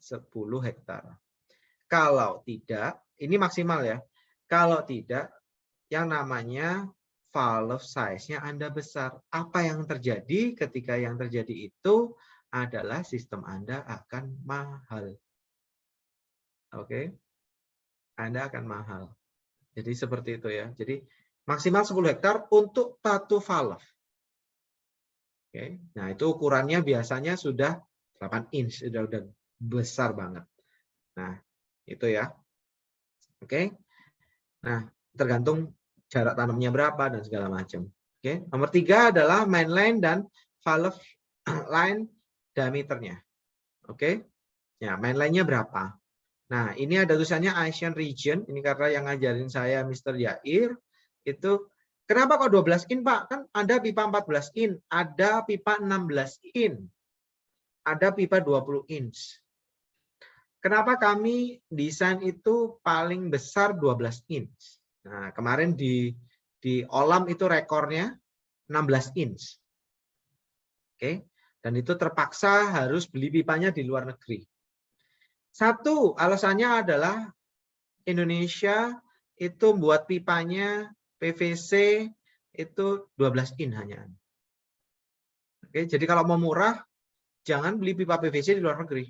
10 hektar. Kalau tidak, ini maksimal ya. Kalau tidak, yang namanya valve size-nya Anda besar. Apa yang terjadi ketika yang terjadi itu adalah sistem Anda akan mahal. Oke. Anda akan mahal. Jadi seperti itu ya. Jadi maksimal 10 hektar untuk satu valve. Oke. Nah, itu ukurannya biasanya sudah 8 inch, sudah besar banget. Nah, itu ya. Oke. Nah, tergantung jarak tanamnya berapa dan segala macam. Oke. Nomor 3 adalah main line dan valve line diameternya. Oke. Ya, main line-nya berapa? Nah, ini ada tulisannya Asian region. Ini karena yang ngajarin saya Mr. Yair. Itu kenapa kok 12 in, Pak? Kan ada pipa 14 in, ada pipa 16 in, ada pipa 20 inch. Kenapa kami desain itu paling besar 12 inch? Nah, kemarin di Olam itu rekornya 16 inch. Oke. Dan itu terpaksa harus beli pipanya di luar negeri. Satu, alasannya adalah Indonesia itu buat pipanya PVC itu 12 in hanya. Oke, jadi kalau mau murah, jangan beli pipa PVC di luar negeri.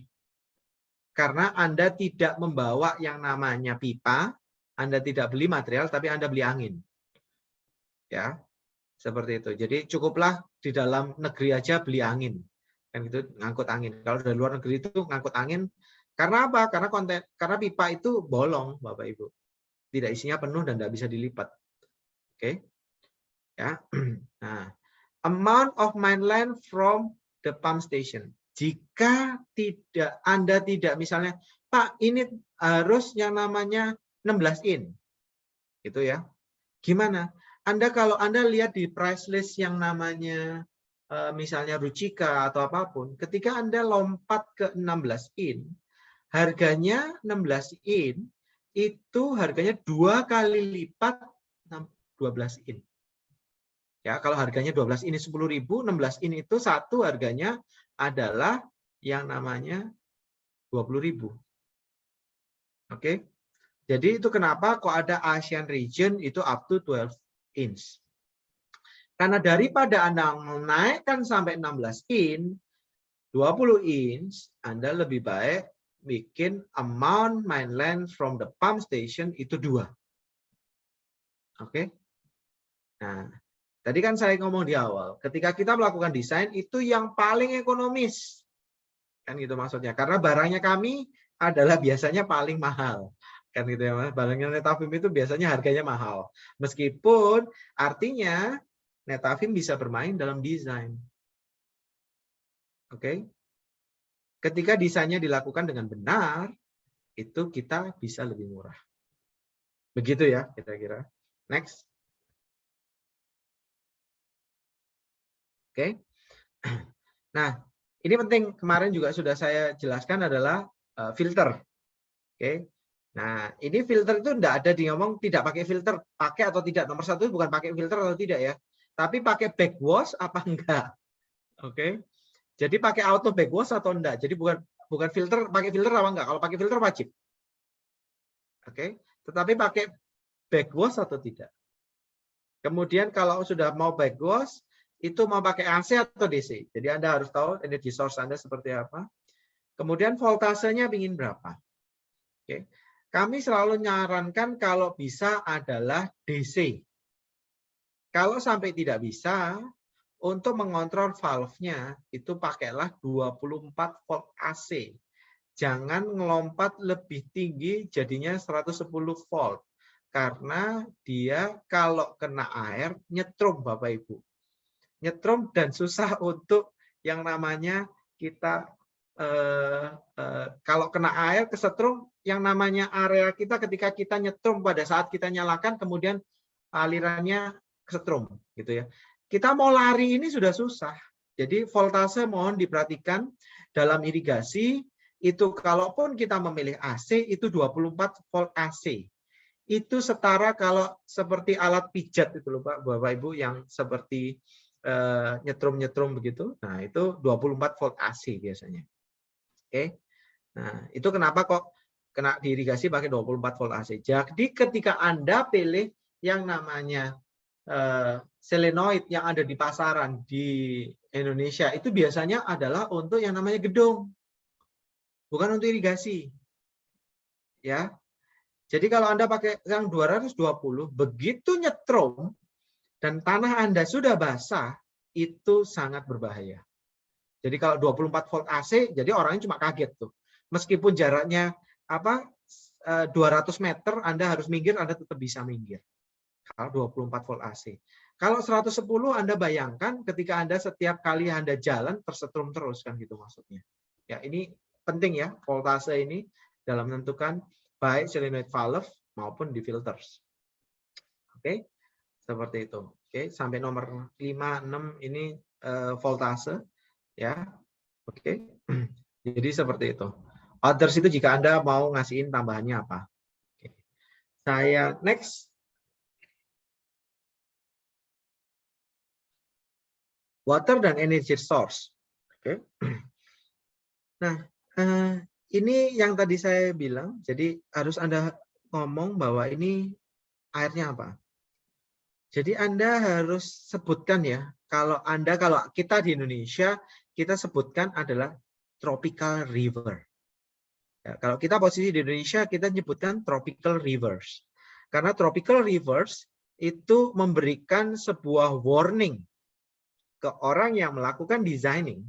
Karena Anda tidak membawa yang namanya pipa, Anda tidak beli material, tapi Anda beli angin. Ya, seperti itu. Jadi cukuplah di dalam negeri aja beli angin. Kan gitu, ngangkut angin. Kalau dari luar negeri itu ngangkut angin, karena apa? Karena pipa itu bolong, Bapak Ibu. Tidak isinya penuh dan tidak bisa dilipat. Oke. Ya. Nah, amount of mainland from the pump station. Jika tidak Anda tidak misalnya, Pak, ini harus yang namanya 16 in. Gitu ya. Gimana? Kalau Anda lihat di price list yang namanya misalnya Ruchika atau apapun, ketika Anda lompat ke 16 in, harganya 16 in itu harganya 2 kali lipat 12 in. Ya, kalau harganya 12 ini 10.000, 16 in itu satu harganya adalah yang namanya 20.000. Oke. Jadi itu kenapa kok ada Asian region itu up to 12 inch. Karena daripada Anda menaikkan sampai 16 in, 20 inch, Anda lebih baik bikin amount mainland from the pump station itu 2. Oke. Nah, tadi kan saya ngomong di awal, ketika kita melakukan desain itu yang paling ekonomis. Kan gitu maksudnya. Karena barangnya kami adalah biasanya paling mahal. Kan gitu ya, Mas. Barangnya Netafim itu biasanya harganya mahal. Meskipun artinya Netafim bisa bermain dalam desain. Oke. Ketika desainnya dilakukan dengan benar, itu kita bisa lebih murah. Begitu ya, kira-kira. Next. Oke. Nah, ini penting. Kemarin juga sudah saya jelaskan adalah filter. Oke. Nah, ini filter itu tidak ada di ngomong tidak pakai filter, pakai atau tidak. Nomor 1 bukan pakai filter atau tidak ya. Tapi pakai backwash apa enggak. Oke. Jadi pakai auto backwash atau enggak. Jadi bukan filter, pakai filter apa enggak. Kalau pakai filter wajib. Oke. Tetapi pakai backwash atau tidak. Kemudian kalau sudah mau backwash, itu mau pakai AC atau DC. Jadi Anda harus tahu energy source Anda seperti apa. Kemudian voltasenya ingin berapa. Oke. Kami selalu nyarankan kalau bisa adalah DC. Kalau sampai tidak bisa, untuk mengontrol valve-nya itu pakailah 24 volt AC. Jangan ngelompat lebih tinggi jadinya 110 volt. Karena dia kalau kena air nyetrum Bapak Ibu. Nyetrum dan susah untuk yang namanya kita kalau kena air kesetrum, yang namanya area kita ketika kita nyetrum pada saat kita nyalakan kemudian alirannya kesetrum gitu ya. Kita mau lari ini sudah susah. Jadi voltase mohon diperhatikan dalam irigasi itu kalaupun kita memilih AC itu 24 volt AC. Itu setara kalau seperti alat pijat itu loh Pak, Bapak Ibu yang seperti nyetrum-nyetrum begitu. Nah, itu 24 volt AC biasanya. Oke. Nah, itu kenapa kok kena diirigasi pakai 24 volt AC. Jadi ketika Anda pilih yang namanya selenoid yang ada di pasaran di Indonesia itu biasanya adalah untuk yang namanya gedung, bukan untuk irigasi. Ya, jadi kalau Anda pakai yang 220, begitu nyetrum dan tanah Anda sudah basah, itu sangat berbahaya. Jadi kalau 24 volt AC, jadi orangnya cuma kaget tuh. Meskipun jaraknya 200 meter, Anda harus minggir, Anda tetap bisa minggir. Kalau 24 volt AC. Kalau 110 Anda bayangkan ketika Anda setiap kali Anda jalan tersetrum terus kan gitu maksudnya. Ya, ini penting ya voltase ini dalam menentukan baik solenoid valve maupun di filters. Oke. Seperti itu. Oke, sampai nomor 5 6 ini voltase ya. Oke. Jadi seperti itu. Others itu jika Anda mau ngasihin tambahannya apa. Oke. Saya next. Water dan energy source. Oke. Nah, ini yang tadi saya bilang, jadi harus Anda ngomong bahwa ini airnya apa. Jadi Anda harus sebutkan ya, kalau kita di Indonesia, kita sebutkan adalah tropical river. Ya, kalau kita posisi di Indonesia, kita menyebutkan tropical rivers. Karena tropical rivers itu memberikan sebuah warning ke orang yang melakukan designing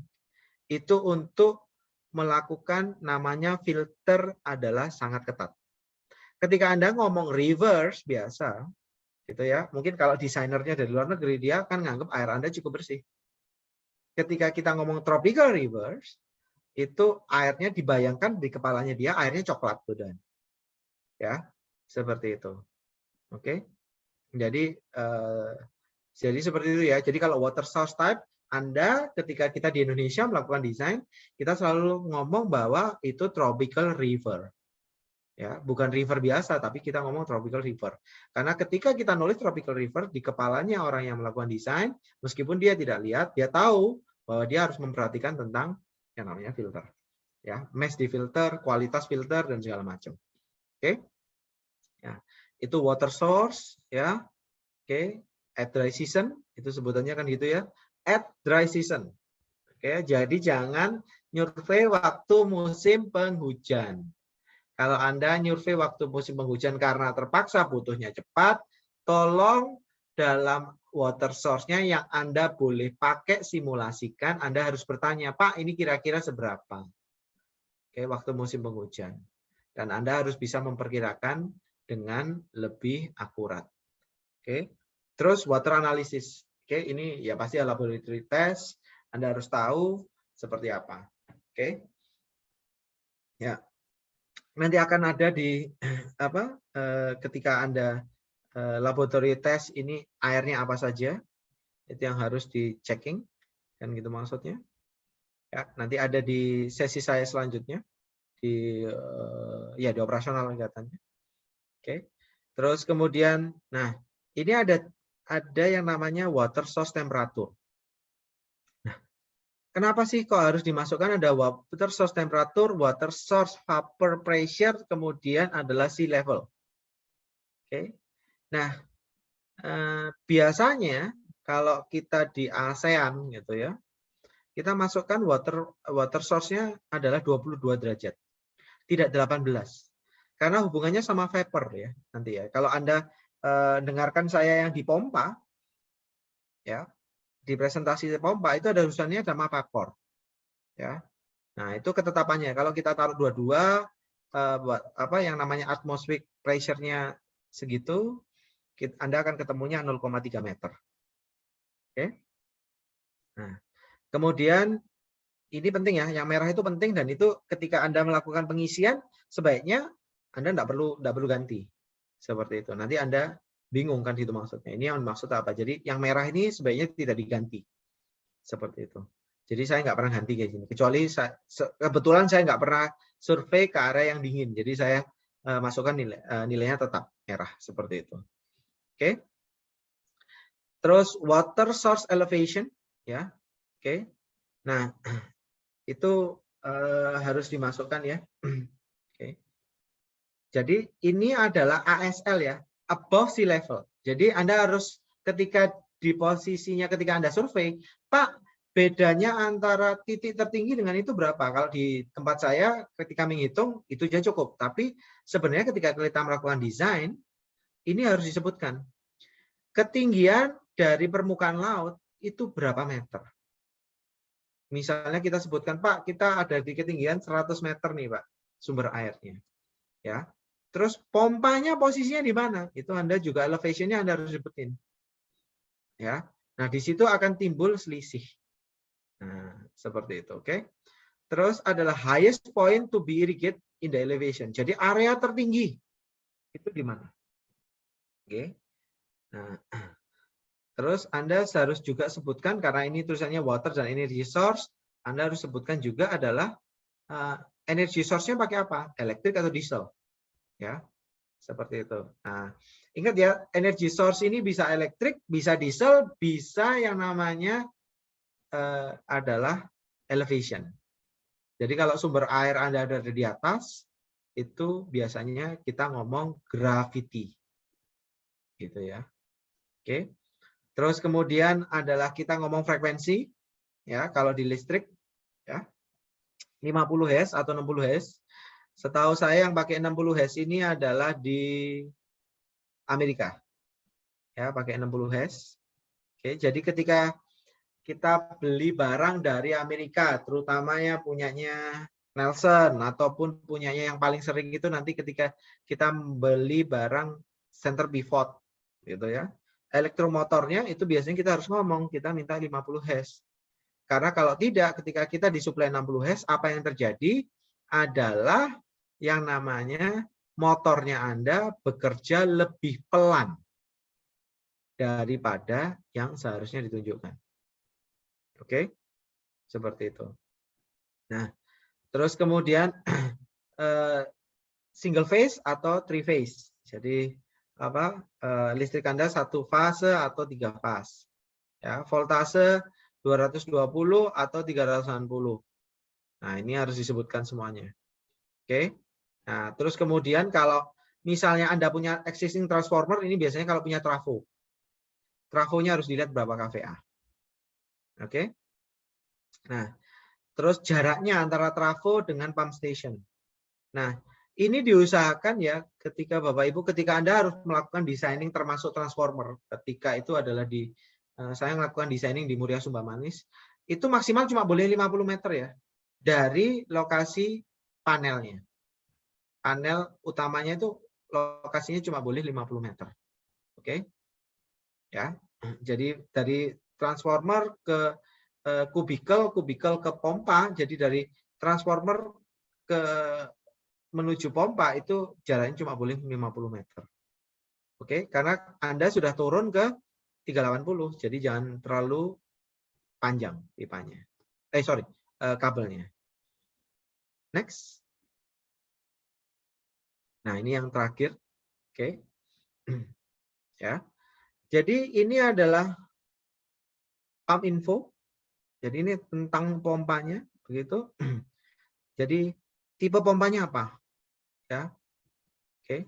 itu untuk melakukan namanya filter adalah sangat ketat. Ketika Anda ngomong rivers biasa, gitu ya, mungkin kalau desainernya dari luar negeri dia kan nganggap air Anda cukup bersih. Ketika kita ngomong tropical rivers, itu airnya dibayangkan di kepalanya dia airnya coklat tuh dan, ya seperti itu. Oke, jadi seperti itu ya. Jadi kalau water source type, Anda ketika kita di Indonesia melakukan desain, kita selalu ngomong bahwa itu tropical river. Ya, bukan river biasa, tapi kita ngomong tropical river. Karena ketika kita nulis tropical river, di kepalanya orang yang melakukan desain, meskipun dia tidak lihat, dia tahu bahwa dia harus memperhatikan tentang yang namanya filter. Ya, mesh di filter, kualitas filter, dan segala macam. Oke. Ya, itu water source, ya. Oke. At dry season, itu sebutannya kan gitu ya. At dry season. Oke, jadi jangan nyurvei waktu musim penghujan. Kalau Anda nyurvei waktu musim penghujan karena terpaksa butuhnya cepat, tolong dalam water source-nya yang Anda boleh pakai simulasikan, Anda harus bertanya, Pak, ini kira-kira seberapa? Oke, waktu musim penghujan. Dan Anda harus bisa memperkirakan dengan lebih akurat. Oke. Terus water analysis. Oke, ini ya pasti laboratory test. Anda harus tahu seperti apa. Oke. Ya. Nanti akan ada di ketika Anda laboratory test ini airnya apa saja. Itu yang harus di-checking kan gitu maksudnya. Ya, nanti ada di sesi saya selanjutnya di operasional katanya. Oke. Terus kemudian ini ada yang namanya water source temperature. Nah, kenapa sih kok harus dimasukkan ada water source temperature, water source vapor pressure, kemudian adalah sea level. Oke. Nah, biasanya kalau kita di ASEAN gitu ya, kita masukkan water source-nya adalah 22 derajat. Tidak 18. Karena hubungannya sama vapor ya nanti ya. Kalau Anda dengarkan saya yang di pompa, ya. Di presentasi pompa itu ada tulisannya ada mapakor, ya. Nah, itu ketetapannya. Kalau kita taruh dua-dua, buat apa yang namanya atmospheric pressure-nya segitu, Anda akan ketemunya 0,3 meter. Oke. Nah, kemudian ini penting ya, yang merah itu penting dan itu ketika Anda melakukan pengisian, sebaiknya Anda tidak perlu ganti. Seperti itu. Nanti Anda bingung kan itu maksudnya. Ini yang maksud apa? Jadi yang merah ini sebaiknya tidak diganti. Seperti itu. Jadi saya nggak pernah ganti kayak gini. Kecuali kebetulan saya nggak pernah survei ke area yang dingin. Jadi saya masukkan nilainya tetap merah seperti itu. Oke. Terus water source elevation, ya. Oke. Nah, itu harus dimasukkan ya. Oke. Jadi ini adalah ASL ya, above sea level. Jadi Anda harus ketika di posisinya ketika Anda survei, Pak, bedanya antara titik tertinggi dengan itu berapa? Kalau di tempat saya ketika menghitung itu saja cukup. Tapi sebenarnya ketika kita melakukan desain, ini harus disebutkan. Ketinggian dari permukaan laut itu berapa meter? Misalnya kita sebutkan, Pak, kita ada di ketinggian 100 meter nih, Pak, sumber airnya. Ya. Terus pompanya posisinya di mana? Itu Anda juga elevation-nya Anda harus sebutin. Ya. Nah, di situ akan timbul selisih. Nah, seperti itu, oke. Terus adalah highest point to be irrigated in the elevation. Jadi area tertinggi itu di mana? Oke. Nah, terus Anda harus juga sebutkan karena ini tulisannya water dan energy source, Anda harus sebutkan juga adalah energy source-nya pakai apa? Elektrik atau diesel? Ya. Seperti itu. Nah, ingat ya, energy source ini bisa elektrik, bisa diesel, bisa yang namanya adalah elevation. Jadi kalau sumber air Anda ada di atas, itu biasanya kita ngomong gravity. Gitu ya. Oke. Terus kemudian adalah kita ngomong frekuensi, ya, kalau di listrik, ya, 50 Hz atau 60 Hz. Setahu saya yang pakai 60 Hz ini adalah di Amerika. Ya, pakai 60 Hz. Oke, jadi ketika kita beli barang dari Amerika, terutamanya punyanya Nelson ataupun punyanya yang paling sering itu nanti ketika kita beli barang center pivot gitu ya. Elektromotornya itu biasanya kita harus ngomong, kita minta 50 Hz. Karena kalau tidak, ketika kita disuplai 60 Hz, apa yang terjadi adalah yang namanya motornya Anda bekerja lebih pelan daripada yang seharusnya ditunjukkan. Oke, seperti itu. Nah, terus kemudian single phase atau three phase. Jadi apa? Listrik Anda satu fase atau 3 fase. Ya, voltase 220 atau 360. Nah, ini harus disebutkan semuanya. Oke. Nah, terus kemudian kalau misalnya Anda punya existing transformer, ini biasanya kalau punya trafo. Trafonya harus dilihat berapa kVA. Oke. Nah, terus jaraknya antara trafo dengan pump station. Nah, ini diusahakan ya ketika Bapak Ibu, ketika Anda harus melakukan designing termasuk transformer, ketika itu adalah di, saya melakukan designing di Muria Sumba Manis, itu maksimal cuma boleh 50 meter ya, dari lokasi panelnya. Panel utamanya itu lokasinya cuma boleh 50 meter. Oke. Ya. Jadi dari transformer ke kubikel ke pompa, jadi dari transformer ke menuju pompa itu jaraknya cuma boleh 50 meter. Oke, karena Anda sudah turun ke 380, jadi jangan terlalu panjang pipanya. Kabelnya. Next. Nah, ini yang terakhir. Oke. Ya. Jadi ini adalah pump info. Jadi ini tentang pompanya, begitu. Jadi tipe pompanya apa? Ya. Oke.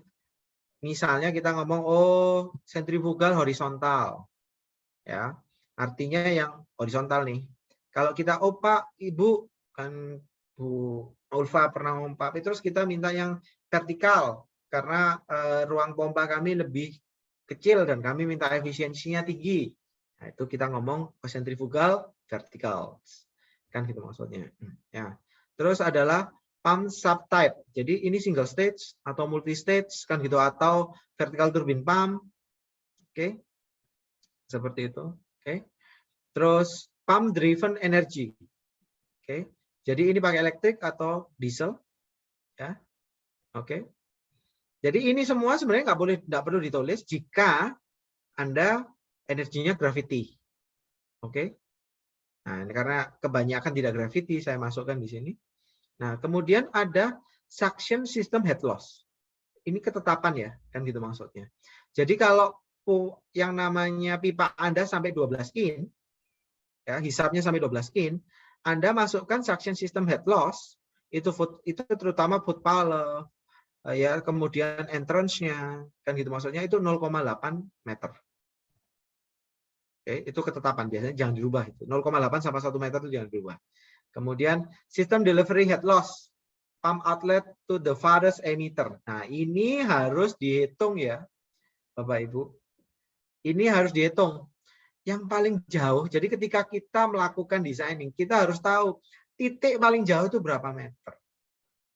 Misalnya kita ngomong sentrifugal horizontal. Ya. Artinya yang horizontal nih. Kalau kita Pak, Ibu kan Bu Ulfa pernah ngomong, terus kita minta yang vertikal karena ruang pompa kami lebih kecil dan kami minta efisiensinya tinggi. Nah, itu kita ngomong centrifugal vertical. Kan gitu maksudnya. Ya. Terus adalah pump subtype. Jadi ini single stage atau multi stage kan gitu, atau vertical turbine pump. Oke. Seperti itu. Oke. Terus pump driven energy. Oke. Jadi ini pakai elektrik atau diesel. Ya. Oke. Jadi ini semua sebenarnya nggak perlu ditulis jika Anda energinya gravity. Oke. Nah, ini karena kebanyakan tidak gravity, saya masukkan di sini. Nah, kemudian ada suction system head loss. Ini ketetapan ya, kan gitu maksudnya. Jadi kalau yang namanya pipa Anda sampai 12 in, ya, hisapnya sampai 12 in, Anda masukkan suction system head loss, itu terutama foot pale, ya, kemudian entrance-nya, kan gitu maksudnya, itu 0,8 meter. Oke, itu ketetapan, biasanya jangan dirubah itu. 0,8 sampai 1 meter itu jangan dirubah. Kemudian sistem delivery head loss, pump outlet to the farthest emitter. Nah, ini harus dihitung ya, Bapak Ibu. Ini harus dihitung. Yang paling jauh, jadi ketika kita melakukan designing, kita harus tahu titik paling jauh itu berapa meter.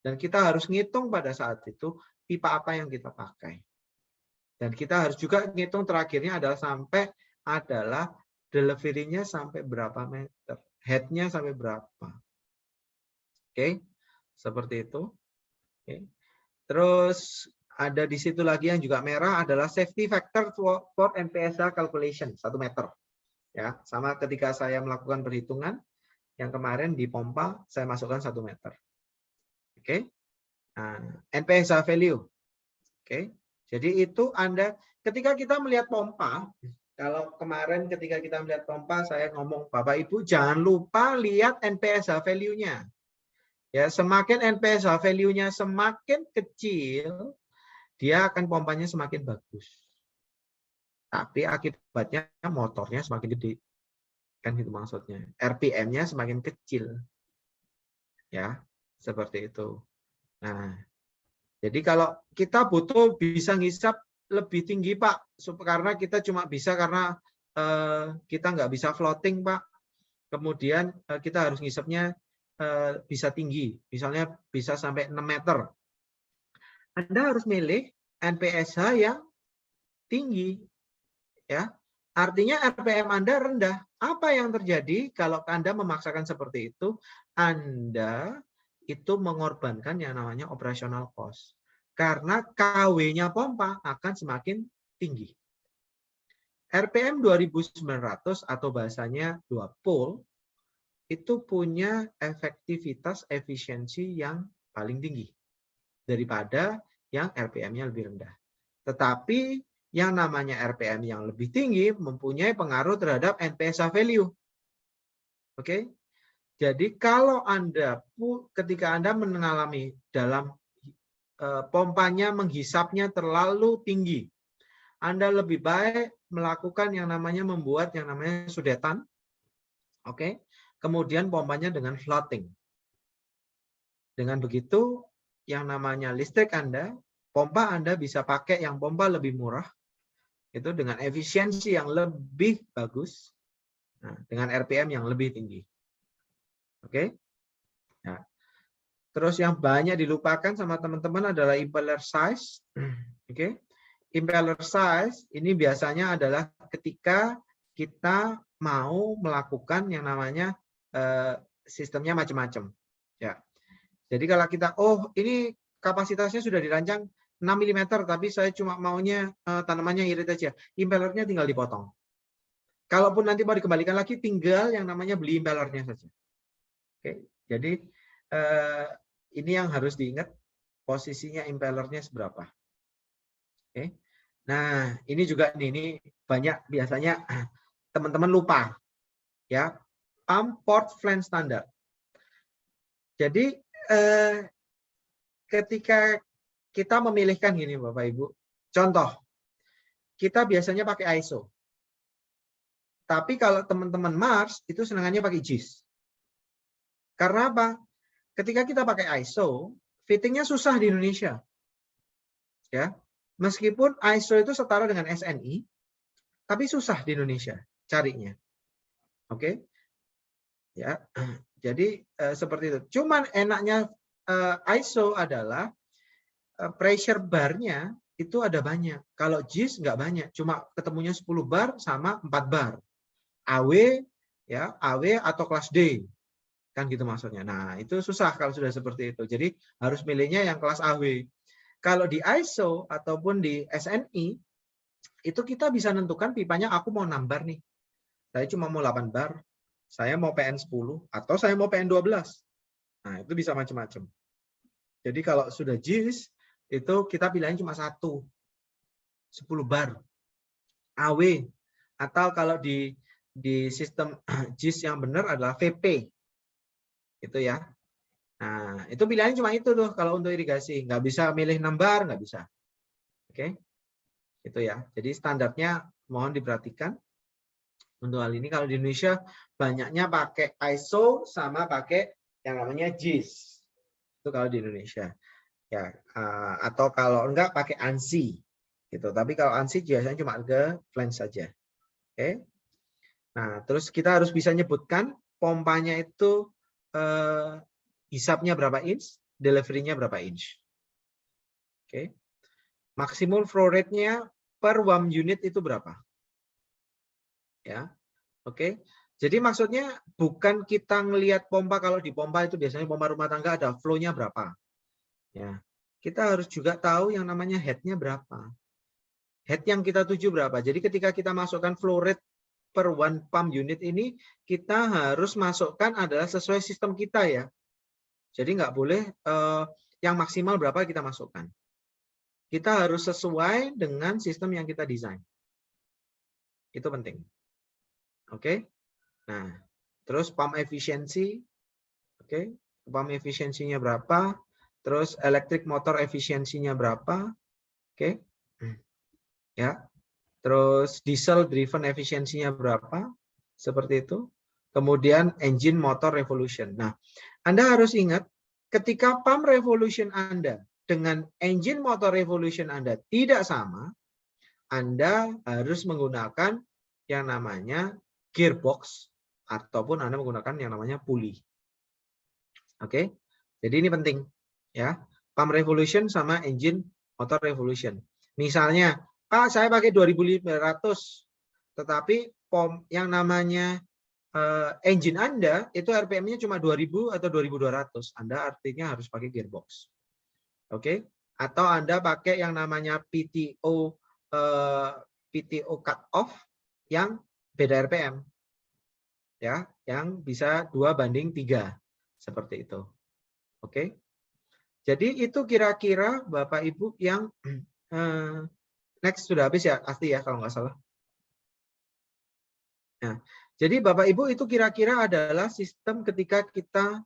Dan kita harus ngitung pada saat itu pipa apa yang kita pakai. Dan kita harus juga ngitung terakhirnya adalah delivery-nya sampai berapa meter, head-nya sampai berapa. Oke, seperti itu. Oke. Terus ada di situ lagi yang juga merah adalah safety factor for NPSA calculation 1 meter. Ya, sama ketika saya melakukan perhitungan yang kemarin di pompa saya masukkan 1 meter. Oke. Nah, NPSA value. Oke. Jadi itu Anda ketika kita melihat pompa, kalau kemarin ketika kita melihat pompa, saya ngomong, Bapak Ibu jangan lupa lihat NPSA value-nya. Ya, semakin NPSA value-nya semakin kecil, dia akan pompanya semakin bagus. Tapi akibatnya motornya semakin gede. Kan itu maksudnya. RPM-nya semakin kecil. Ya, seperti itu. Nah, jadi kalau kita butuh bisa ngisap lebih tinggi, Pak, karena kita cuma bisa karena kita nggak bisa floating, Pak. Kemudian kita harus ngisapnya bisa tinggi, misalnya bisa sampai 6 meter. Anda harus milih NPSH yang tinggi, ya. Artinya RPM Anda rendah. Apa yang terjadi kalau Anda memaksakan seperti itu? Anda itu mengorbankan yang namanya operational cost. Karena KW-nya pompa akan semakin tinggi. RPM 2900 atau bahasanya 2 pole itu punya efektivitas efisiensi yang paling tinggi daripada yang RPM-nya lebih rendah. Tetapi yang namanya RPM yang lebih tinggi mempunyai pengaruh terhadap NPSA value. Oke? Jadi kalau Anda ketika Anda mengalami dalam pompanya menghisapnya terlalu tinggi, Anda lebih baik melakukan yang namanya membuat yang namanya sudetan. Oke? Kemudian pompanya dengan floating. Dengan begitu yang namanya listrik Anda, pompa Anda bisa pakai yang pompa lebih murah, itu dengan efisiensi yang lebih bagus, nah, dengan RPM yang lebih tinggi. Oke? Nah, terus yang banyak dilupakan sama teman-teman adalah impeller size. Oke? Impeller size ini biasanya adalah ketika kita mau melakukan yang namanya sistemnya macam-macam. Ya. Jadi kalau kita, ini kapasitasnya sudah dirancang 6 mm, tapi saya cuma maunya tanamannya irit aja. Impellernya tinggal dipotong. Kalaupun nanti mau dikembalikan lagi, tinggal yang namanya beli impellernya saja. Oke, jadi ini yang harus diingat, posisinya impellernya seberapa. Oke. Nah, ini juga ini banyak biasanya teman-teman lupa. Ya, pump port flange standard. Jadi ketika kita memilihkan gini Bapak Ibu, contoh, kita biasanya pakai ISO. Tapi kalau teman-teman Mars, itu senangannya pakai JIS. Karena apa? Ketika kita pakai ISO, fittingnya susah di Indonesia. Ya, meskipun ISO itu setara dengan SNI, tapi susah di Indonesia. carinya. Oke. Ya. Jadi seperti itu. Cuman enaknya ISO adalah pressure bar-nya itu ada banyak. Kalau JIS nggak banyak, cuma ketemunya 10 bar sama 4 bar. AW ya, AW atau kelas D. Kan gitu maksudnya. Nah, itu susah kalau sudah seperti itu. Jadi harus milihnya yang kelas AW. Kalau di ISO ataupun di SNI itu kita bisa menentukan pipanya aku mau 6 bar nih. Saya cuma mau 8 bar. Saya mau PN 10 atau saya mau PN 12. Nah, itu bisa macam-macam. Jadi kalau sudah JIS itu kita pilihannya cuma 1. 10 bar. AW atau kalau di sistem JIS yang benar adalah VP. Itu ya. Nah, itu pilihannya cuma itu tuh kalau untuk irigasi. Nggak bisa milih 6 bar, nggak bisa. Oke. Itu ya. Jadi standarnya mohon diperhatikan. Untuk hal ini kalau di Indonesia banyaknya pakai ISO sama pakai yang namanya JIS. Itu kalau di Indonesia. Ya, atau kalau enggak pakai ANSI gitu. Tapi kalau ANSI biasanya cuma ke flange saja. Oke. Nah, terus kita harus bisa nyebutkan pompanya itu hisapnya berapa inch, delivery-nya berapa inch. Oke. Maksimum flow rate-nya per 1 unit itu berapa? Ya. Oke. Jadi maksudnya bukan kita ngelihat pompa, kalau di pompa itu biasanya pompa rumah tangga ada flow-nya berapa. Ya. Kita harus juga tahu yang namanya head-nya berapa. Head yang kita tuju berapa. Jadi ketika kita masukkan flow rate per 1 pump unit ini, kita harus masukkan adalah sesuai sistem kita ya. Jadi nggak boleh yang maksimal berapa kita masukkan. Kita harus sesuai dengan sistem yang kita desain. Itu penting. Oke. Nah, terus pump efisiensi. Oke. Pump efisiensinya berapa? Terus electric motor efisiensinya berapa? Oke. Ya. Terus diesel driven efisiensinya berapa? Seperti itu. Kemudian engine motor revolution. Nah, Anda harus ingat ketika pump revolution Anda dengan engine motor revolution Anda tidak sama, Anda harus menggunakan yang namanya gearbox ataupun Anda menggunakan yang namanya pulley. Oke. Jadi ini penting ya. Pump revolution sama engine motor revolution. Misalnya, Pak, saya pakai 2500 tetapi yang namanya engine Anda itu RPM-nya cuma 2000 atau 2200. Anda artinya harus pakai gearbox. Oke? Atau Anda pakai yang namanya PTO cut off yang beda RPM. Ya, yang bisa 2:3 seperti itu. Oke? Jadi itu kira-kira Bapak Ibu yang next sudah habis ya, pasti ya kalau nggak salah. Nah, jadi Bapak Ibu itu kira-kira adalah sistem ketika kita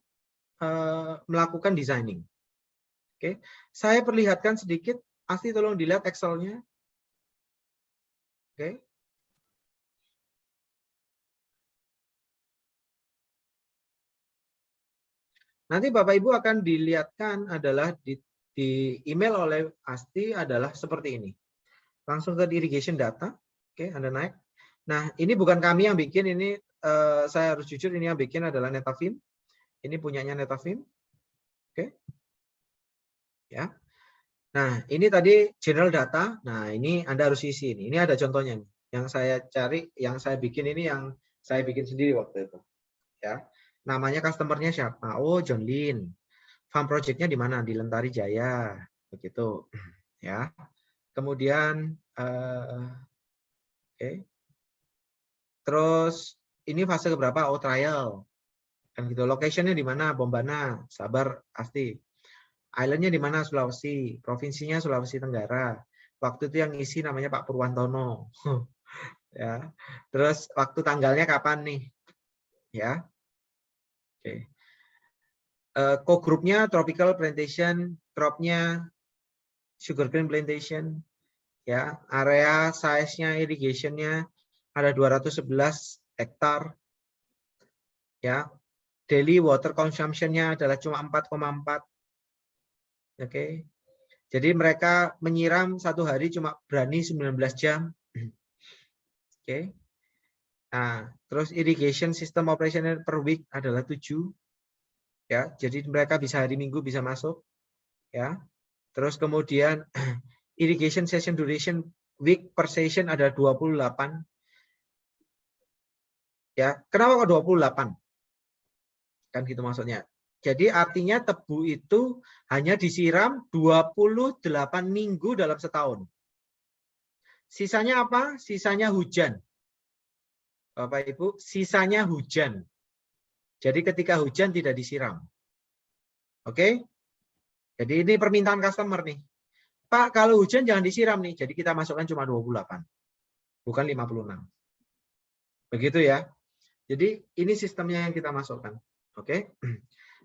melakukan designing. Oke, saya perlihatkan sedikit. Asti tolong dilihat Excel-nya. Oke. Nanti Bapak Ibu akan dilihatkan adalah di email oleh Asti adalah seperti ini. Langsung ke irrigation data. Oke, Anda naik. Nah, ini bukan kami yang bikin, ini saya harus jujur, ini yang bikin adalah Netafim. Ini punyanya Netafim. Oke. Ya. Nah, ini tadi general data. Nah, ini Anda harus isi ini. Ini ada contohnya nih. Yang saya cari, yang saya bikin ini yang saya bikin sendiri waktu itu. Ya. Namanya customer-nya siapa? Oh, John Lin. Farm project-nya di mana? Di Lentari Jaya. Begitu. Ya. Kemudian oke. Terus ini fase keberapa? Oh, trial. Kan gitu. Location-nya di mana? Bombana. Sabar, pasti. Island-nya di mana? Sulawesi. Provinsinya Sulawesi Tenggara. Waktu itu yang isi namanya Pak Purwantono. Ya. Terus waktu tanggalnya kapan nih? Ya. Oke. Co-grupnya tropical plantation, crop-nya sugarcane plantation. Ya, area size-nya irrigation-nya ada 211 hektar. Ya. Daily water consumption-nya adalah cuma 4,4. Oke. Jadi mereka menyiram satu hari cuma berani 19 jam. Oke. Nah, terus irrigation system operational per week adalah 7. Ya, jadi mereka bisa hari Minggu bisa masuk. Ya. Terus kemudian irrigation session duration week per session ada 28. Ya, kenapa kok 28? Kan gitu maksudnya. Jadi artinya tebu itu hanya disiram 28 minggu dalam setahun. Sisanya apa? Sisanya hujan. Bapak Ibu, sisanya hujan. Jadi ketika hujan tidak disiram. Oke? Jadi ini permintaan customer nih. Pak, kalau hujan jangan disiram nih. Jadi kita masukkan cuma 28. Bukan 56. Begitu ya. Jadi ini sistemnya yang kita masukkan. Oke?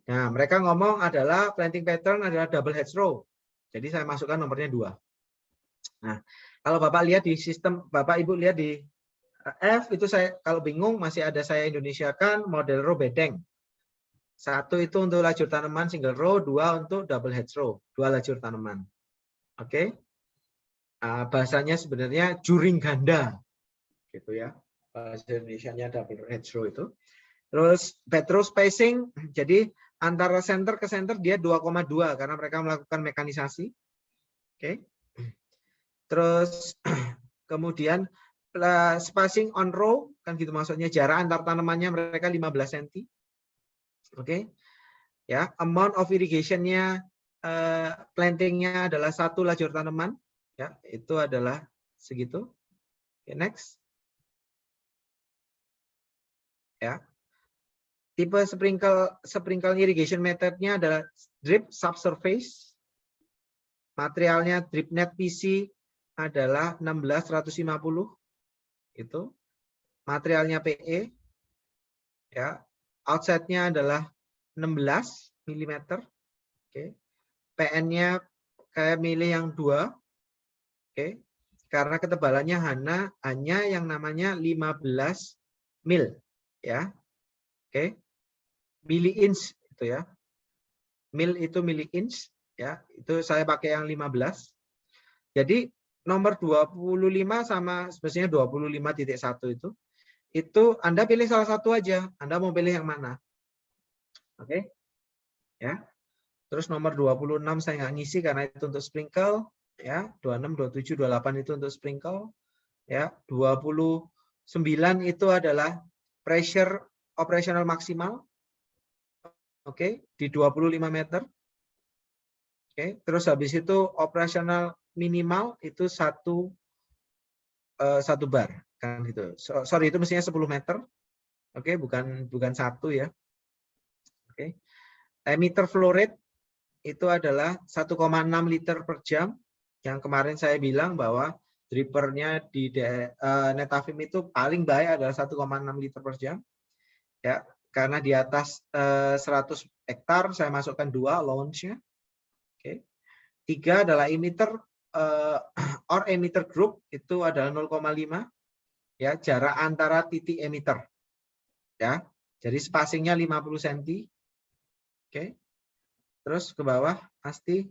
Nah, mereka ngomong adalah planting pattern adalah double hedge row. Jadi saya masukkan nomornya 2. Nah, kalau Bapak lihat di sistem, Bapak Ibu lihat di F itu saya kalau bingung masih ada saya Indonesiakan model row bedeng. 1 itu untuk lajur tanaman single row, 2 untuk double hedge row, 2 lajur tanaman. Oke. Bahasanya sebenarnya juring ganda. Gitu ya. Bahasa Indonesianya double hedge row itu. Terus bed row spacing, jadi antara center ke center dia 2,2 karena mereka melakukan mekanisasi. Oke. Terus kemudian spacing on row, kan gitu maksudnya jarak antar tanamannya mereka 15 cm. Oke. Ya, amount of irrigation-nya planting-nya adalah 1 lajur tanaman, ya, itu adalah segitu. Oke, next. Ya. Tipe sprinkle irrigation method-nya adalah drip subsurface. Materialnya drip net PC adalah 16150. Itu. Materialnya PE. Ya. Outside-nya adalah 16 mm. Oke. PN-nya kayak milih yang 2. Oke. Karena ketebalannya hanya yang namanya 15 mil, ya. Oke. Milli inch itu ya. Mil itu milli inch, ya. Itu saya pakai yang 15. Jadi nomor 25 sama sebesarnya 25.1 itu Anda pilih salah satu aja. Anda mau pilih yang mana? Oke. Ya. Terus nomor 26 saya nggak ngisi karena itu untuk sprinkle, ya. 26, 27, 28 itu untuk sprinkle, ya. 29 itu adalah pressure operasional maksimal. Oke, di 25 meter. Oke, terus habis itu operasional minimal itu 1 bar kan gitu. Sorry itu mestinya 10 meter. Oke, bukan 1 ya. Oke. Emitter flow rate itu adalah 1,6 liter per jam. Yang kemarin saya bilang bahwa drippernya di Netafim itu paling baik adalah 1,6 liter per jam. Ya, karena di atas 100 hektar saya masukkan 2 launch-nya. Oke. 3 adalah emitter or emitter group itu adalah 0,5 ya, jarak antara titik emitter. Ya. Jadi spacing-nya 50 cm. Oke. Terus ke bawah pasti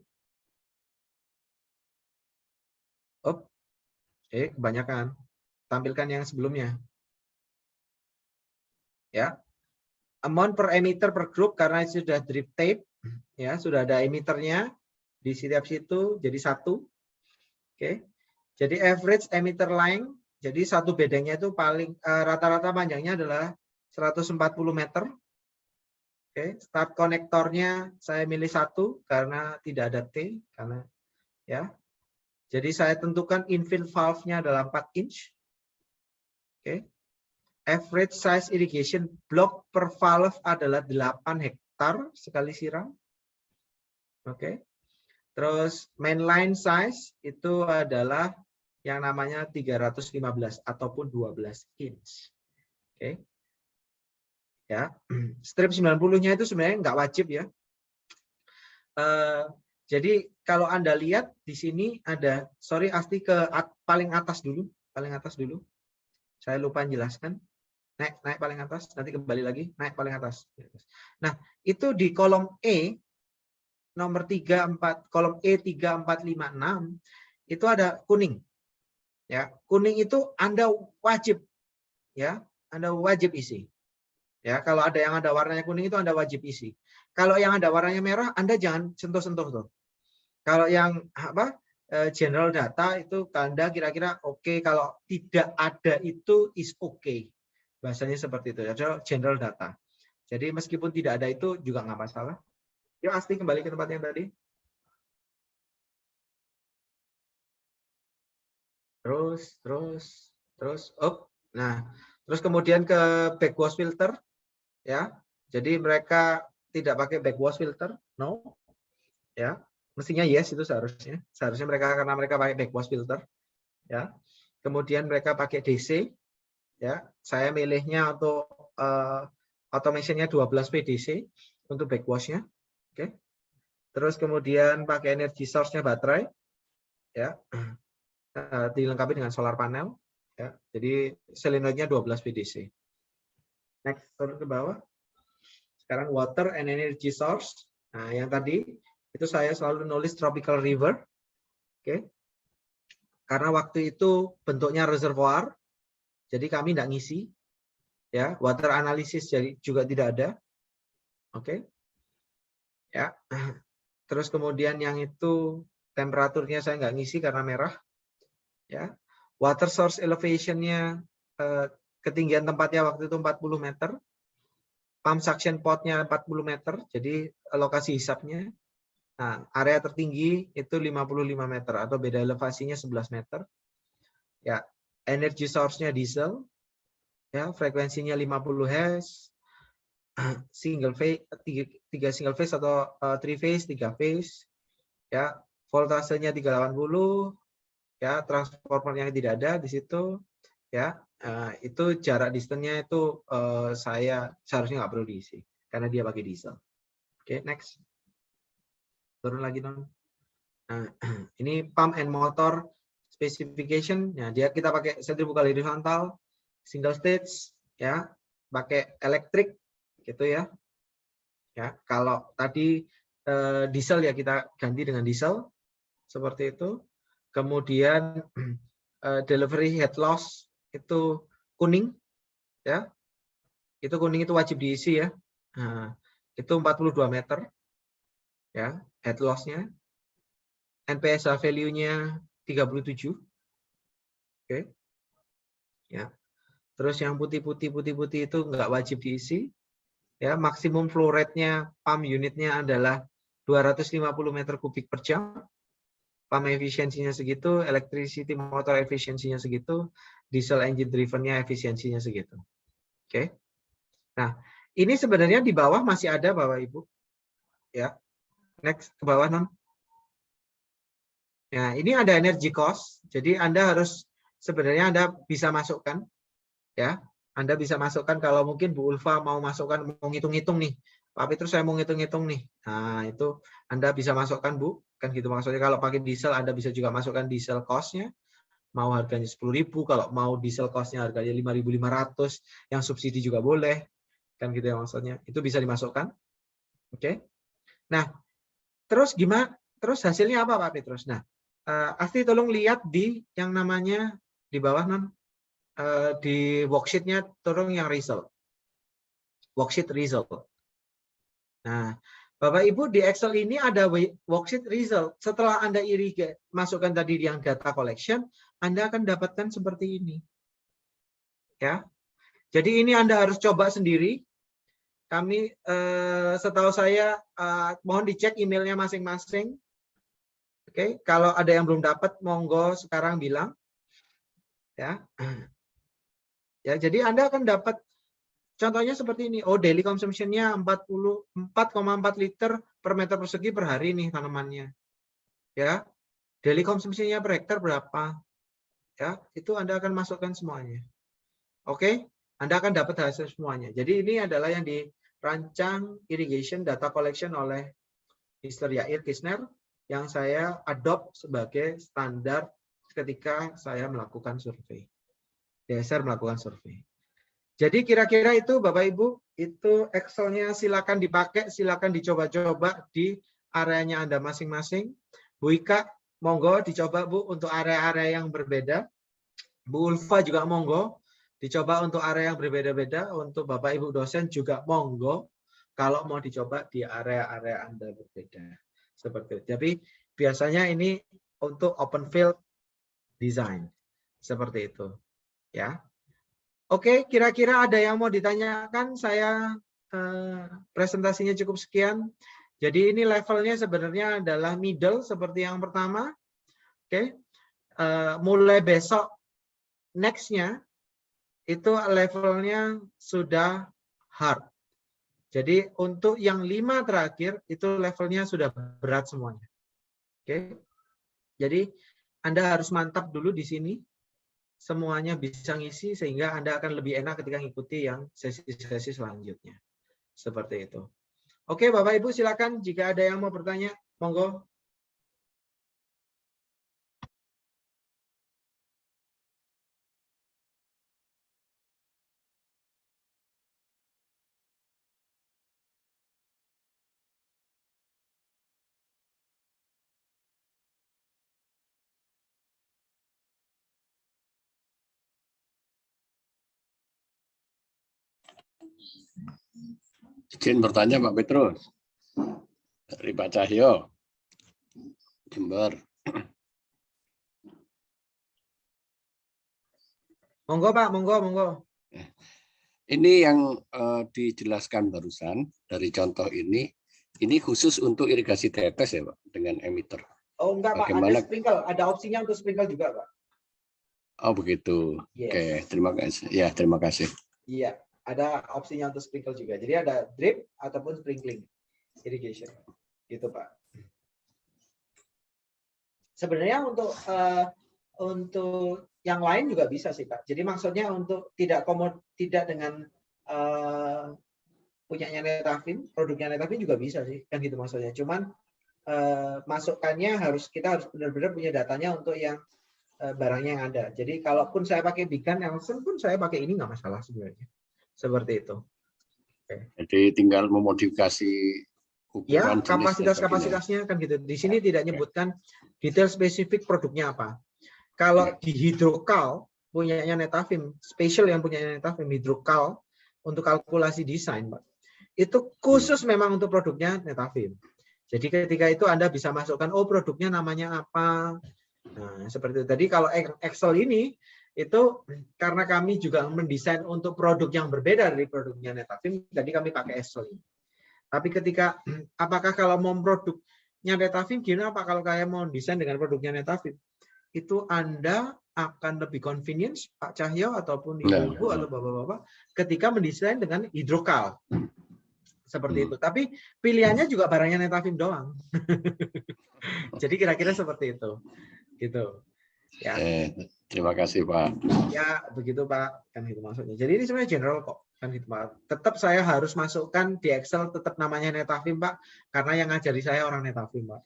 kebanyakan. Tampilkan yang sebelumnya. Ya. Amount per emitter per group karena sudah drip tape, ya, sudah ada emitternya di setiap situ jadi 1. Oke. Jadi average emitter line, jadi satu bedengnya itu paling rata-rata panjangnya adalah 140 meter. Oke, start konektornya saya milih 1 karena tidak ada T karena ya. Jadi saya tentukan infill valve-nya adalah 4 inch. Oke. Average size irrigation block per valve adalah 8 hektar sekali siram. Oke. Terus mainline size itu adalah yang namanya 315 ataupun 12 inch. Oke. Ya. Strip 90-nya itu sebenarnya nggak wajib ya. Jadi kalau Anda lihat di sini ada, sorry Asti ke paling atas dulu, Saya lupa menjelaskan. Naik paling atas, nanti kembali lagi, naik paling atas. Nah, itu di kolom E nomor 3 4 kolom E 3 4 5 6 itu ada kuning. Ya, kuning itu Anda wajib ya Anda wajib isi. Ya, kalau ada yang ada warnanya kuning itu Anda wajib isi. Kalau yang ada warnanya merah, Anda jangan sentuh-sentuh tuh. Kalau yang apa general data itu Anda kira-kira oke, kalau tidak ada itu is okay. Bahasanya seperti itu. Ya, general data. Jadi meskipun tidak ada itu juga nggak masalah. Yuk Asti kembali ke tempat yang tadi. Terus. Oh, nah, terus kemudian ke backwash filter, ya. Jadi mereka tidak pakai backwash filter, no, ya. Mestinya yes itu seharusnya. Seharusnya mereka karena mereka pakai backwash filter, ya. Kemudian mereka pakai DC, ya. Saya milihnya untuk automation-nya 12 VDC untuk backwash-nya, oke. Terus kemudian pakai energy source-nya baterai, ya. Dilengkapi dengan solar panel, ya. Jadi selenoidnya 12 VDC. Next, turun ke bawah. Sekarang water and energy source. Nah, yang tadi itu saya selalu nulis tropical river, oke. Karena waktu itu bentuknya reservoir, jadi kami tidak ngisi, ya. Water analysis jadi juga tidak ada, oke. Ya. Terus kemudian yang itu temperaturnya saya nggak ngisi karena merah, ya. Water source elevation-nya ketinggian tempatnya waktu itu 40 meter. Pump suction pot-nya 40 meter, jadi lokasi hisapnya. Nah, area tertinggi itu 55 meter atau beda elevasinya 11 meter. Ya, energy source-nya diesel. Ya, frekuensinya 50 Hz. Single phase, 3 single phase atau 3 phase, 3 phase. Ya, voltasenya 380. Ya, transformer yang tidak ada di situ. Ya, itu jarak distance-nya itu saya seharusnya nggak perlu diisi karena dia pakai diesel. Oke, next. Turun lagi dong. Nah, ini pump and motor specification. Nah, dia kita pakai centrifugal horizontal, single stage, ya, pakai elektrik, gitu ya. Ya, kalau tadi diesel ya kita ganti dengan diesel, seperti itu. Kemudian delivery head loss itu kuning, ya. Itu kuning itu wajib diisi ya. Nah, itu 42 meter, ya, head loss-nya. NPSA value-nya 37. Oke. Ya. Terus yang putih-putih itu nggak wajib diisi. Ya, maksimum flow rate-nya pump unitnya adalah 250 meter kubik per jam. Pump efisiensinya segitu, electricity motor efisiensinya segitu, diesel engine driven-nya efisiensinya segitu. Oke. Nah, ini sebenarnya di bawah masih ada Bapak Ibu. Ya. Next ke bawah non. Nah, ini ada energy cost. Jadi Anda harus sebenarnya Anda bisa masukkan, ya. Anda bisa masukkan kalau mungkin Bu Ulfa mau masukkan, mau ngitung-ngitung nih. Pak Petrus saya mau ngitung-ngitung nih. Nah, itu Anda bisa masukkan Bu. Kan gitu maksudnya kalau pakai diesel Anda bisa juga masukkan diesel cost-nya. Mau harganya 10.000, kalau mau diesel cost-nya harganya 5.500, yang subsidi juga boleh. Kan gitu ya maksudnya. Itu bisa dimasukkan. Oke. Nah, terus gimana? Terus hasilnya apa Pak Petrus? Nah, Asti tolong lihat di yang namanya di bawah non. Di worksheet-nya turun yang result. Worksheet result. Nah, Bapak Ibu di Excel ini ada worksheet result. Setelah Anda masukkan tadi yang data collection, Anda akan dapatkan seperti ini. Ya. Jadi ini Anda harus coba sendiri. Kami setahu saya mohon dicek emailnya masing-masing. Oke, kalau ada yang belum dapat monggo sekarang bilang. Ya. Ya, jadi Anda akan dapat contohnya seperti ini. Oh, daily consumption-nya 4,4 liter per meter persegi per hari nih tanamannya. Ya. Daily consumption-nya per hektar berapa? Ya, itu Anda akan masukkan semuanya. Oke? Anda akan dapat hasil semuanya. Jadi ini adalah yang dirancang irrigation data collection oleh Mr. Yair Kisner yang saya adopt sebagai standar ketika saya melakukan survei. DSR melakukan survei. Jadi kira-kira itu Bapak Ibu, itu Excel-nya silakan dipakai, silakan dicoba-coba di areanya Anda masing-masing. Bu Ika, monggo dicoba Bu untuk area-area yang berbeda. Bu Ulfa juga monggo Dicoba untuk area yang berbeda-beda, untuk Bapak Ibu dosen juga monggo kalau mau dicoba di area-area Anda berbeda. Seperti itu. Tapi biasanya ini untuk open field design. Seperti itu. Ya. Oke, kira-kira ada yang mau ditanyakan? Saya presentasinya cukup sekian. Jadi ini levelnya sebenarnya adalah middle seperti yang pertama. Oke. Mulai besok next-nya itu levelnya sudah hard. Jadi untuk yang 5 terakhir itu levelnya sudah berat semuanya. Oke. Jadi Anda harus mantap dulu di sini. Semuanya bisa ngisi sehingga Anda akan lebih enak ketika mengikuti yang sesi-sesi selanjutnya. Seperti itu. Oke, Bapak Ibu silakan jika ada yang mau bertanya, monggo. Izin bertanya Pak Petrus. Dari Pak Cahyo, Jember. Monggo Pak, monggo, monggo. Ini yang dijelaskan barusan dari contoh ini khusus untuk irigasi tetes ya Pak, dengan emitter. Oh enggak Pak, Bagaimana? ada sprinkle, ada opsinya untuk sprinkle juga Pak. Oh begitu. Yes. Oke, terima kasih. Ya, terima kasih. Iya, ada opsinya untuk sprinkle juga. Jadi ada drip ataupun sprinkling irrigation. Gitu Pak. Sebenarnya untuk yang lain juga bisa sih Pak. Jadi maksudnya untuk tidak dengan punyanya Netafim, produknya Netafim juga bisa sih, kan gitu maksudnya. Cuman masukannya kita harus benar-benar punya datanya untuk yang barangnya yang ada. Jadi kalaupun saya pakai Bigan Nelson pun saya pakai ini nggak masalah sebenarnya. Seperti itu. Oke. Jadi tinggal memodifikasi ya, ukuran, kapasitasnya kan gitu. Di sini tidak nyebutkan detail spesifik produknya apa. Kalau di hidrokal punyanya Netafim, spesial yang punyanya Netafim hidrokal untuk kalkulasi desain, Pak. Itu khusus memang untuk produknya Netafim. Jadi ketika itu Anda bisa masukkan produknya namanya apa. Nah, seperti itu. Tadi kalau Excel ini itu karena kami juga mendesain untuk produk yang berbeda dari produknya Netafim, jadi kami pakai Excel ini. Tapi ketika apakah kalau mau produknya Netafim gimana Pak kalau kayak mau desain dengan produknya Netafim? Itu Anda akan lebih convenience Pak Cahyo ataupun Ibu-ibu atau Bapak-bapak ketika mendesain dengan hidrokal. Seperti itu. Tapi pilihannya juga barangnya Netafim doang. Jadi kira-kira seperti itu. Gitu. Ya. Terima kasih Pak. Ya, begitu Pak. Kan itu maksudnya. Jadi ini sebenarnya general kok. Kan gitu Pak. Tetap saya harus masukkan di Excel tetap namanya Netafim Pak. Karena yang ngajari saya orang Netafim Pak.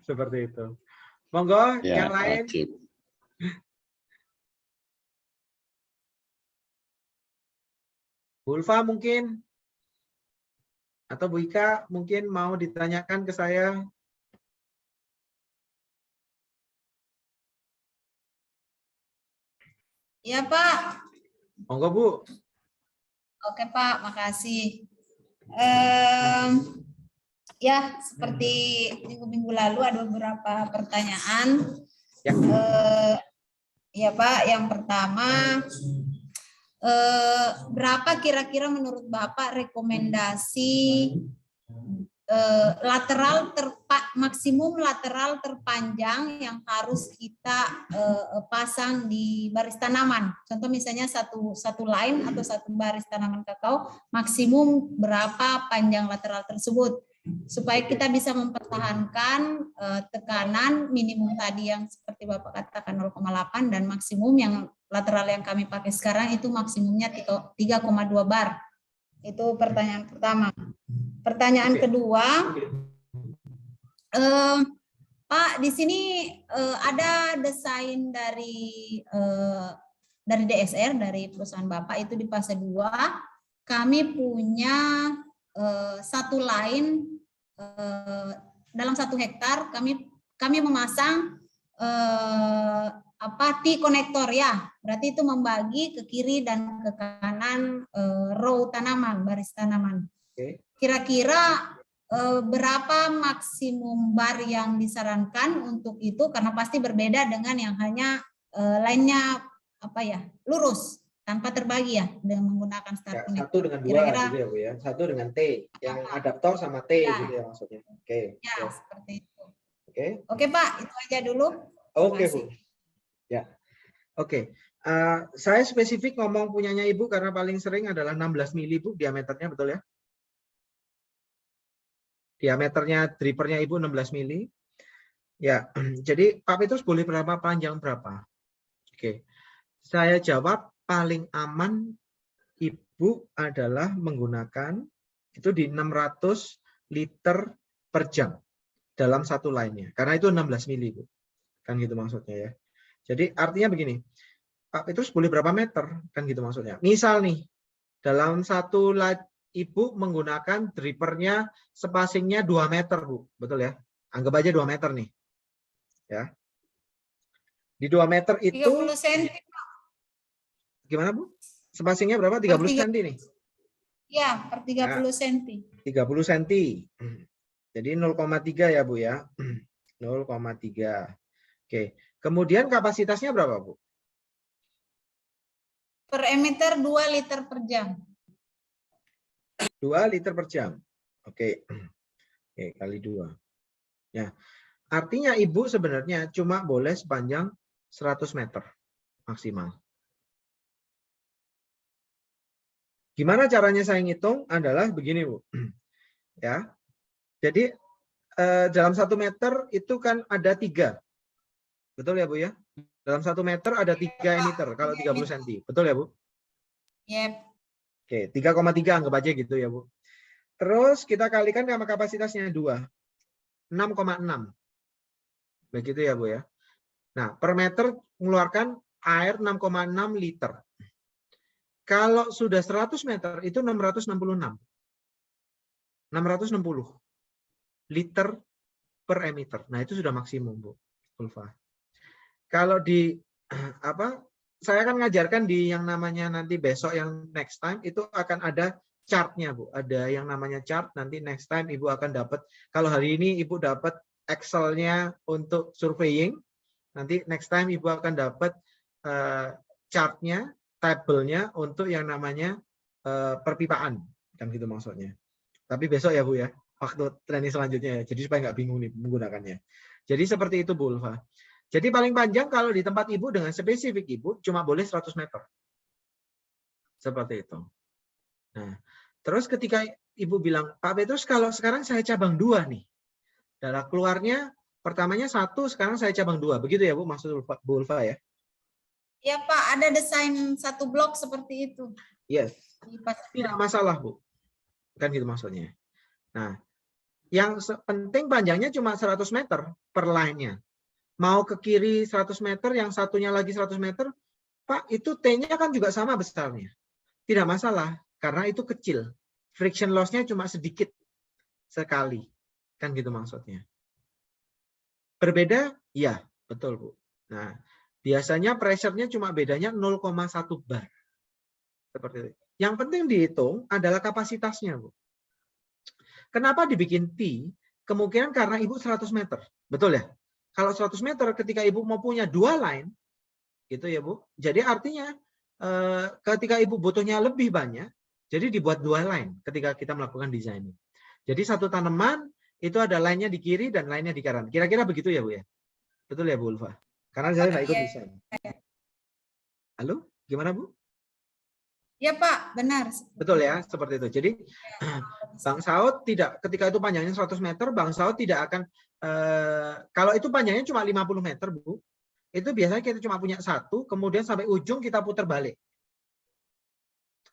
Seperti itu. Monggo, Ya, yang lain. wajib. Bulfa mungkin. Atau Bu Ika mungkin mau ditanyakan ke saya. Iya Pak. Monggo Bu. Oke Pak, makasih. Ya, seperti minggu-minggu lalu ada beberapa pertanyaan. Ya. Ya Pak, yang pertama, berapa kira-kira menurut Bapak rekomendasi maksimum lateral terpanjang yang harus kita pasang di baris tanaman? Contoh misalnya satu line atau satu baris tanaman kakao, maksimum berapa panjang lateral tersebut? Supaya kita bisa mempertahankan tekanan minimum tadi yang seperti Bapak katakan 0,8 dan maksimum yang lateral yang kami pakai sekarang itu maksimumnya 3,2 bar. Itu pertanyaan pertama. Pertanyaan kedua, Pak, di sini ada desain dari DSR, dari perusahaan Bapak itu di fase 2. Kami punya satu line dalam 1 hektar kami memasang T konektor ya. Berarti itu membagi ke kiri dan ke kanan row tanaman, baris tanaman. Oke. Kira-kira berapa maksimum bar yang disarankan untuk itu, karena pasti berbeda dengan yang hanya lainnya lurus tanpa terbagi ya dengan menggunakan start connector. Satu dengan dua Kira-kira gitu ya Bu ya. Satu dengan T, yang adaptor sama T ya, gitu ya maksudnya. Oke. ya seperti itu. Oke Pak, itu aja dulu. Oke Bu. Ya. Oke. Saya spesifik ngomong punyanya Ibu karena paling sering adalah 16 mili Bu diameternya, betul ya? Diameternya dripernya Ibu 16 mili. Ya, jadi Pak Petrus boleh berapa panjang berapa? Oke. Saya jawab paling aman Ibu adalah menggunakan itu di 600 liter per jam dalam satu line-nya. Karena itu 16 mili, Bu. Kan gitu maksudnya ya. Jadi artinya begini, Pak Petrus boleh berapa meter? Kan gitu maksudnya. Misal nih, dalam satu line Ibu menggunakan drippernya spacing-nya 2 meter, Bu. Betul ya? Anggap aja 2 meter nih. Ya. Di 2 meter itu 30 cm. Gimana, Bu? Spacing-nya berapa? 30 cm nih. Ya, per 30 cm. 30 cm. Jadi 0,3 ya, Bu ya. 0,3. Oke. Kemudian kapasitasnya berapa, Bu? Per emitter 2 liter per jam. 2 liter per jam. Oke. Oke, kali 2. Ya. Artinya Ibu sebenarnya cuma boleh sepanjang 100 meter maksimal. Gimana caranya saya ngitung adalah begini, Bu. Ya. Jadi dalam 1 meter itu kan ada 3. Betul ya, Bu ya? Dalam 1 meter ada 3 emitter kalau 30 cm. Betul ya, Bu? Yep. Oke, 3,3 anggap aja gitu ya, Bu. Terus kita kalikan sama kapasitasnya 2. 6,6. Begitu ya, Bu ya. Nah, per meter mengeluarkan air 6,6 liter. Kalau sudah 100 meter itu 666. 660 liter per emitter. Nah, itu sudah maksimum, Bu Ulfa. Kalau di saya akan ngajarkan di yang namanya nanti besok yang next time itu akan ada chartnya, Bu. Ada yang namanya chart, nanti next time Ibu akan dapat. Kalau hari ini Ibu dapat Excel-nya untuk surveying, nanti next time Ibu akan dapat chart-nya, tabelnya untuk yang namanya perpipaan, kan gitu maksudnya. Tapi besok ya, Bu ya, waktu training selanjutnya ya. Jadi supaya nggak bingung nih menggunakannya. Jadi seperti itu, Bu Ulfa. Jadi paling panjang kalau di tempat Ibu dengan spesifik Ibu cuma boleh 100 meter. Seperti itu. Nah, terus ketika Ibu bilang, Pak Petrus kalau sekarang saya cabang 2 nih. Darah keluarnya pertamanya 1, sekarang saya cabang 2. Begitu ya, Bu, maksud Bu Ulfa ya? Ya, Pak, ada desain 1 blok seperti itu. Yes. Tidak masalah, Bu. Kan gitu maksudnya. Nah, yang penting panjangnya cuma 100 meter per line-nya. Mau ke kiri 100 meter, yang satunya lagi 100 meter, Pak, itu T-nya kan juga sama besarnya. Tidak masalah, karena itu kecil. Friction loss-nya cuma sedikit sekali. Kan gitu maksudnya. Berbeda? Ya, betul, Bu. Nah, biasanya pressure-nya cuma bedanya 0,1 bar. Seperti itu. Yang penting dihitung adalah kapasitasnya, Bu. Kenapa dibikin T? Kemungkinan karena Ibu 100 meter. Betul ya? Kalau 100 meter ketika Ibu mau punya 2 line, gitu ya, Bu. Jadi artinya ketika Ibu butuhnya lebih banyak, jadi dibuat 2 line ketika kita melakukan desain. Jadi satu tanaman itu ada line-nya di kiri dan line-nya di kanan. Kira-kira begitu ya, Bu ya? Betul ya, Bu Ulfa? Karena saya nggak ikut desain. Halo? Gimana, Bu? Ya, Pak, benar. Betul ya, seperti itu. Jadi Bang Saud tidak, ketika itu panjangnya 100 meter, Bang Saud tidak akan, kalau itu panjangnya cuma 50 meter, Bu, itu biasanya kita cuma punya 1, kemudian sampai ujung kita putar balik.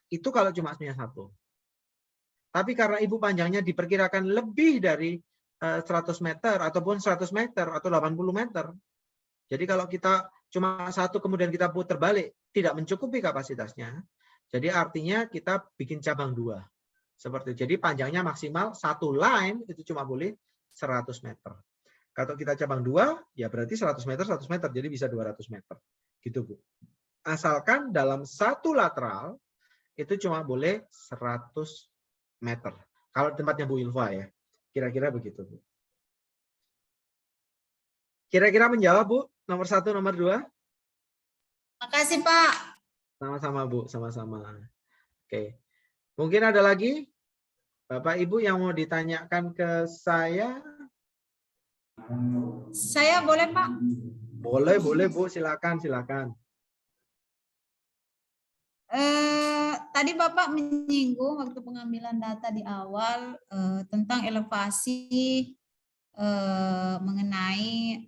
Itu kalau cuma punya 1. Tapi karena Ibu panjangnya diperkirakan lebih dari 100 meter, ataupun 100 meter, atau 80 meter, jadi kalau kita cuma 1 kemudian kita putar balik, tidak mencukupi kapasitasnya. Jadi artinya kita bikin cabang 2. Seperti itu. Jadi panjangnya maksimal 1 line itu cuma boleh 100 meter. Kalau kita cabang 2, ya berarti 100 meter, 100 meter. Jadi bisa 200 meter. Gitu, Bu. Asalkan dalam satu lateral, itu cuma boleh 100 meter. Kalau tempatnya Bu Ilva ya. Kira-kira begitu, Bu. Kira-kira menjawab, Bu? Nomor 1, nomor 2? Makasih, Pak. Sama-sama, Bu. Sama-sama. Oke. Mungkin ada lagi? Bapak, Ibu yang mau ditanyakan ke saya? Saya boleh, Pak? Boleh, boleh, Bu. Silakan, silakan. Tadi Bapak menyinggung waktu pengambilan data di awal tentang elevasi mengenai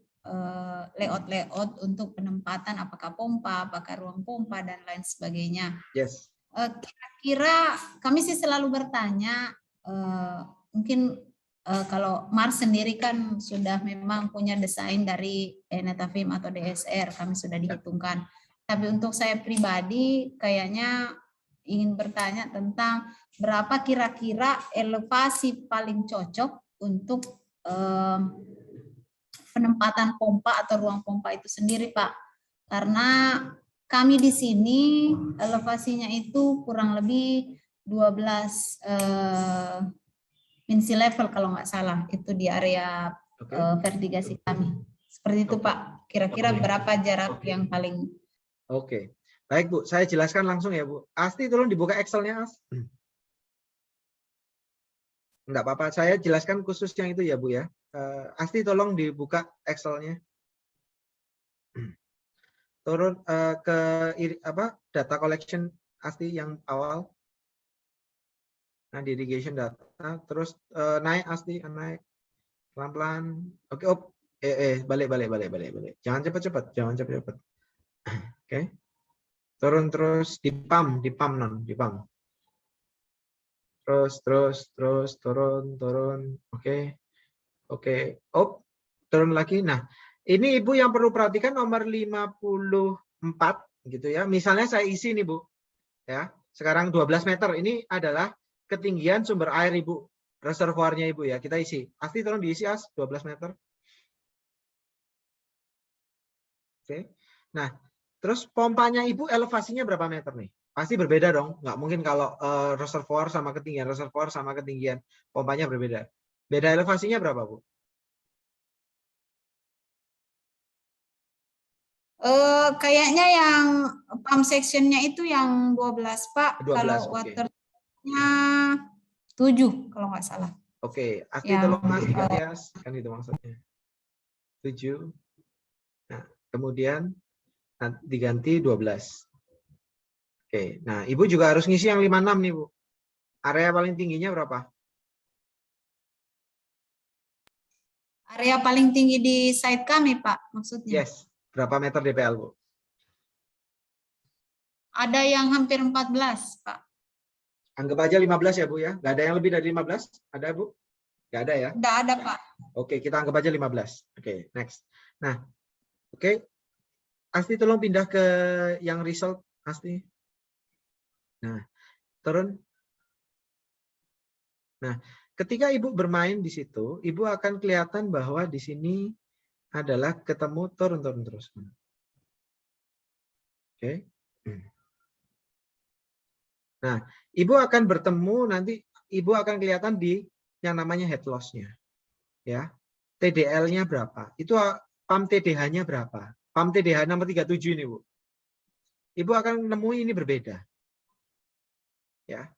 layout-layout untuk penempatan apakah pompa, apakah ruang pompa dan lain sebagainya. Yes. Kira-kira kami sih selalu bertanya, mungkin kalau Mars sendiri kan sudah memang punya desain dari Netafim atau DSR, kami sudah dihitungkan. Tapi untuk saya pribadi kayaknya ingin bertanya tentang berapa kira-kira elevasi paling cocok untuk penempatan pompa atau ruang pompa itu sendiri, Pak. Karena kami di sini elevasinya itu kurang lebih 12 min sea level kalau nggak salah, itu di area vertigasi kami. Seperti itu, Pak. Kira-kira berapa jarak yang paling... Oke. Baik, Bu. Saya jelaskan langsung ya, Bu. Asti, tolong dibuka Excel-nya, As. Enggak apa-apa. Saya jelaskan khusus yang itu ya, Bu ya. Asti, tolong dibuka Excel-nya. Turun ke data collection Asti yang awal. Nah, di irrigation data. Terus naik Asti, naik. Pelan-pelan. Oke, balik. Jangan cepat-cepat. Oke. Turun terus di pump non, di pump. Terus turun. Oke. Turun lagi. Nah, ini Ibu yang perlu perhatikan nomor 54 gitu ya. Misalnya saya isi nih, Bu. Ya. Sekarang 12 meter. Ini adalah ketinggian sumber air Ibu. Reservoirnya Ibu ya. Kita isi. Pasti tolong diisi, As, 12 meter. Oke. Nah, terus pompanya Ibu elevasinya berapa meter nih? Pasti berbeda dong. Nggak mungkin kalau reservoir sama ketinggian pompanya berbeda. Beda elevasinya berapa, Bu? Kayaknya yang pump sectionnya itu yang 12, Pak. 12, kalau waternya 7 kalau nggak salah. Oke, Asti tolong pastikan ya, kan itu maksudnya. 7. Nah, kemudian diganti 12. Oke, nah Ibu juga harus ngisi yang 56 nih, Bu. Area paling tingginya berapa? Area paling tinggi di site kami, Pak, maksudnya. Yes. Berapa meter DPL, Bu? Ada yang hampir 14, Pak. Anggap aja 15 ya, Bu ya. Nggak ada yang lebih dari 15? Ada, Bu? Nggak ada ya? Nggak ada, Pak. Oke, kita anggap aja 15. Oke, next. Nah, oke. Asti tolong pindah ke yang result, Asti. Nah, turun. Nah, ketika Ibu bermain di situ, Ibu akan kelihatan bahwa di sini adalah ketemu turun terus. Oke. Nah, Ibu akan bertemu nanti, Ibu akan kelihatan di yang namanya head loss-nya. Ya. TDL-nya berapa? Itu pump TDH-nya berapa? Pump TDH nomor 37 ini, Bu. Ibu akan menemui ini berbeda. Ya.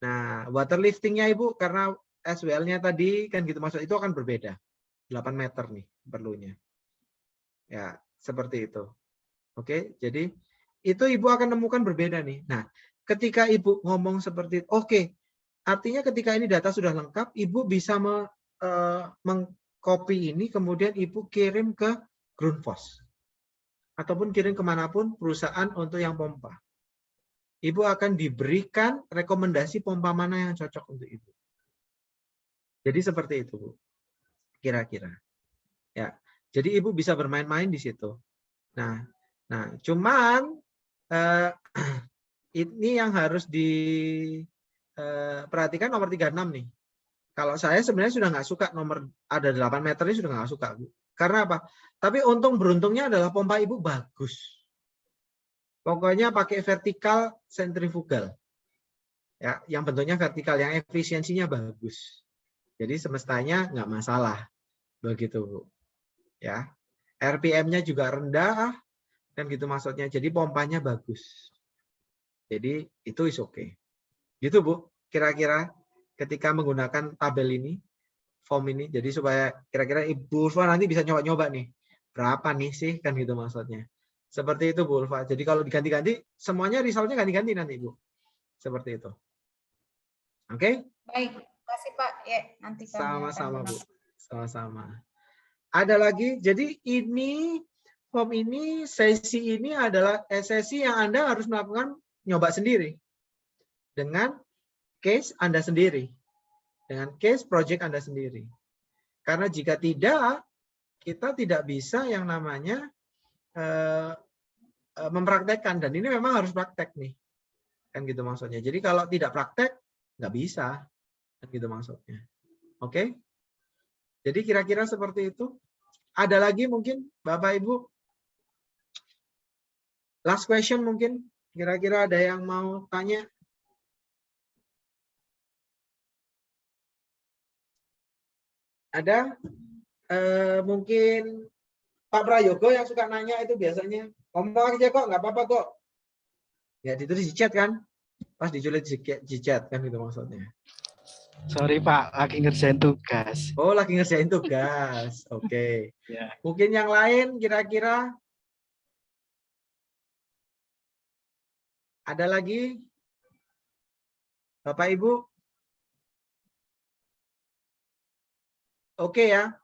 Nah, water lifting-nya Ibu karena SWL-nya tadi kan gitu maksud itu akan berbeda. 8 meter nih perlunya. Ya, seperti itu. Oke, jadi itu Ibu akan nemukan berbeda nih. Nah, ketika Ibu ngomong seperti oke, artinya ketika ini data sudah lengkap, Ibu bisa mengcopy ini kemudian Ibu kirim ke Grundfos ataupun kirim kemanapun perusahaan untuk yang pompa. Ibu akan diberikan rekomendasi pompa mana yang cocok untuk Ibu. Jadi seperti itu, Bu. Kira-kira. Ya. Jadi Ibu bisa bermain-main di situ. Nah, cuman ini yang harus diperhatikan nomor 36 nih. Kalau saya sebenarnya sudah nggak suka nomor ada 8 meter ini sudah nggak suka, Bu. Karena apa? Tapi untung beruntungnya adalah pompa Ibu bagus. Pokoknya pakai vertikal sentrifugal. Ya, yang bentuknya vertikal, yang efisiensinya bagus. Jadi semestanya nggak masalah. Begitu, Bu. Ya. RPM-nya juga rendah, kan gitu maksudnya. Jadi pompanya bagus. Jadi itu is okay. Gitu, Bu. Kira-kira ketika menggunakan tabel ini, form ini, jadi supaya kira-kira Ibu Ulfa nanti bisa nyoba-nyoba nih. Berapa nih sih, kan gitu maksudnya. Seperti itu, Bu Ulfa. Jadi kalau diganti-ganti, semuanya resultnya ganti-ganti nanti, Bu. Seperti itu. Oke? Baik, terima kasih Pak. Ya, nanti kami akan Sama-sama, Bu. gunakan. Sama-sama. Ada lagi, jadi ini, form ini, sesi ini adalah sesi yang Anda harus melakukan nyoba sendiri. Dengan case Anda sendiri. Dengan case project Anda sendiri. Karena jika tidak, kita tidak bisa yang namanya mempraktekkan. Dan ini memang harus praktek nih. Kan gitu maksudnya. Jadi kalau tidak praktek, nggak bisa. Kan gitu maksudnya. Oke? Jadi kira-kira seperti itu. Ada lagi mungkin Bapak Ibu? Last question mungkin. Kira-kira ada yang mau tanya? Ada? Mungkin Pak Prayogo yang suka nanya itu biasanya. Ngomong aja kok, nggak apa-apa kok. Ya ditulis di chat kan? Pas ditulis di chat kan gitu maksudnya. Sorry Pak, lagi ngerjain tugas. Oh, lagi ngerjain tugas. Oke. Ya. Mungkin yang lain kira-kira ada lagi? Bapak Ibu? Oke ya.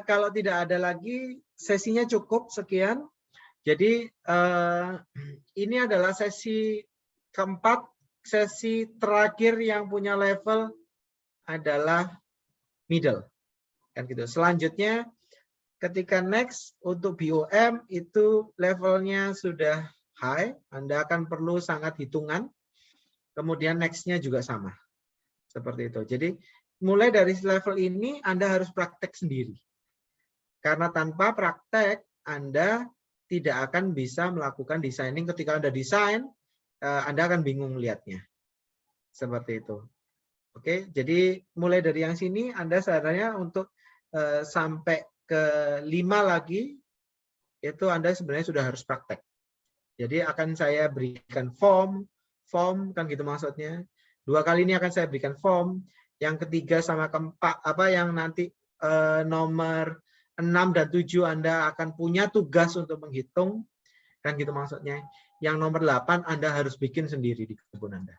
Kalau tidak ada lagi, sesinya cukup sekian. Jadi ini adalah sesi keempat, sesi terakhir yang punya level adalah middle. Kan gitu. Selanjutnya ketika next untuk BOM itu levelnya sudah high, Anda akan perlu sangat hitungan. Kemudian next-nya juga sama. Seperti itu. Jadi mulai dari level ini Anda harus praktek sendiri. Karena tanpa praktek Anda tidak akan bisa melakukan designing. Ketika Anda desain, Anda akan bingung melihatnya. Seperti itu. Oke, jadi mulai dari yang sini Anda sebenarnya untuk sampai ke 5 lagi itu Anda sebenarnya sudah harus praktek. Jadi akan saya berikan form kan gitu maksudnya. 2 kali ini akan saya berikan form. Yang ketiga sama keempat yang nanti nomor 6 dan 7 Anda akan punya tugas untuk menghitung kan gitu maksudnya. Yang nomor 8 Anda harus bikin sendiri di kebun Anda.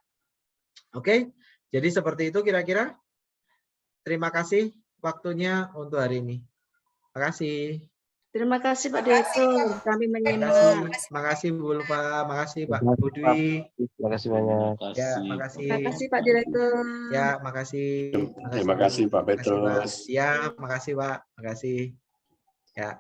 Oke? Jadi seperti itu kira-kira. Terima kasih waktunya untuk hari ini. Terima kasih. Terima kasih Pak Direktur, kami menyimak. Terima kasih Bu Ulfa, makasih Pak Budwi. Terima kasih banyak. Ya, makasih. Terima kasih Pak Direktur. Ya, makasih. Terima kasih Pak Makasih, Pak. Petrus. Ya, makasih Pak. Makasih. Ya.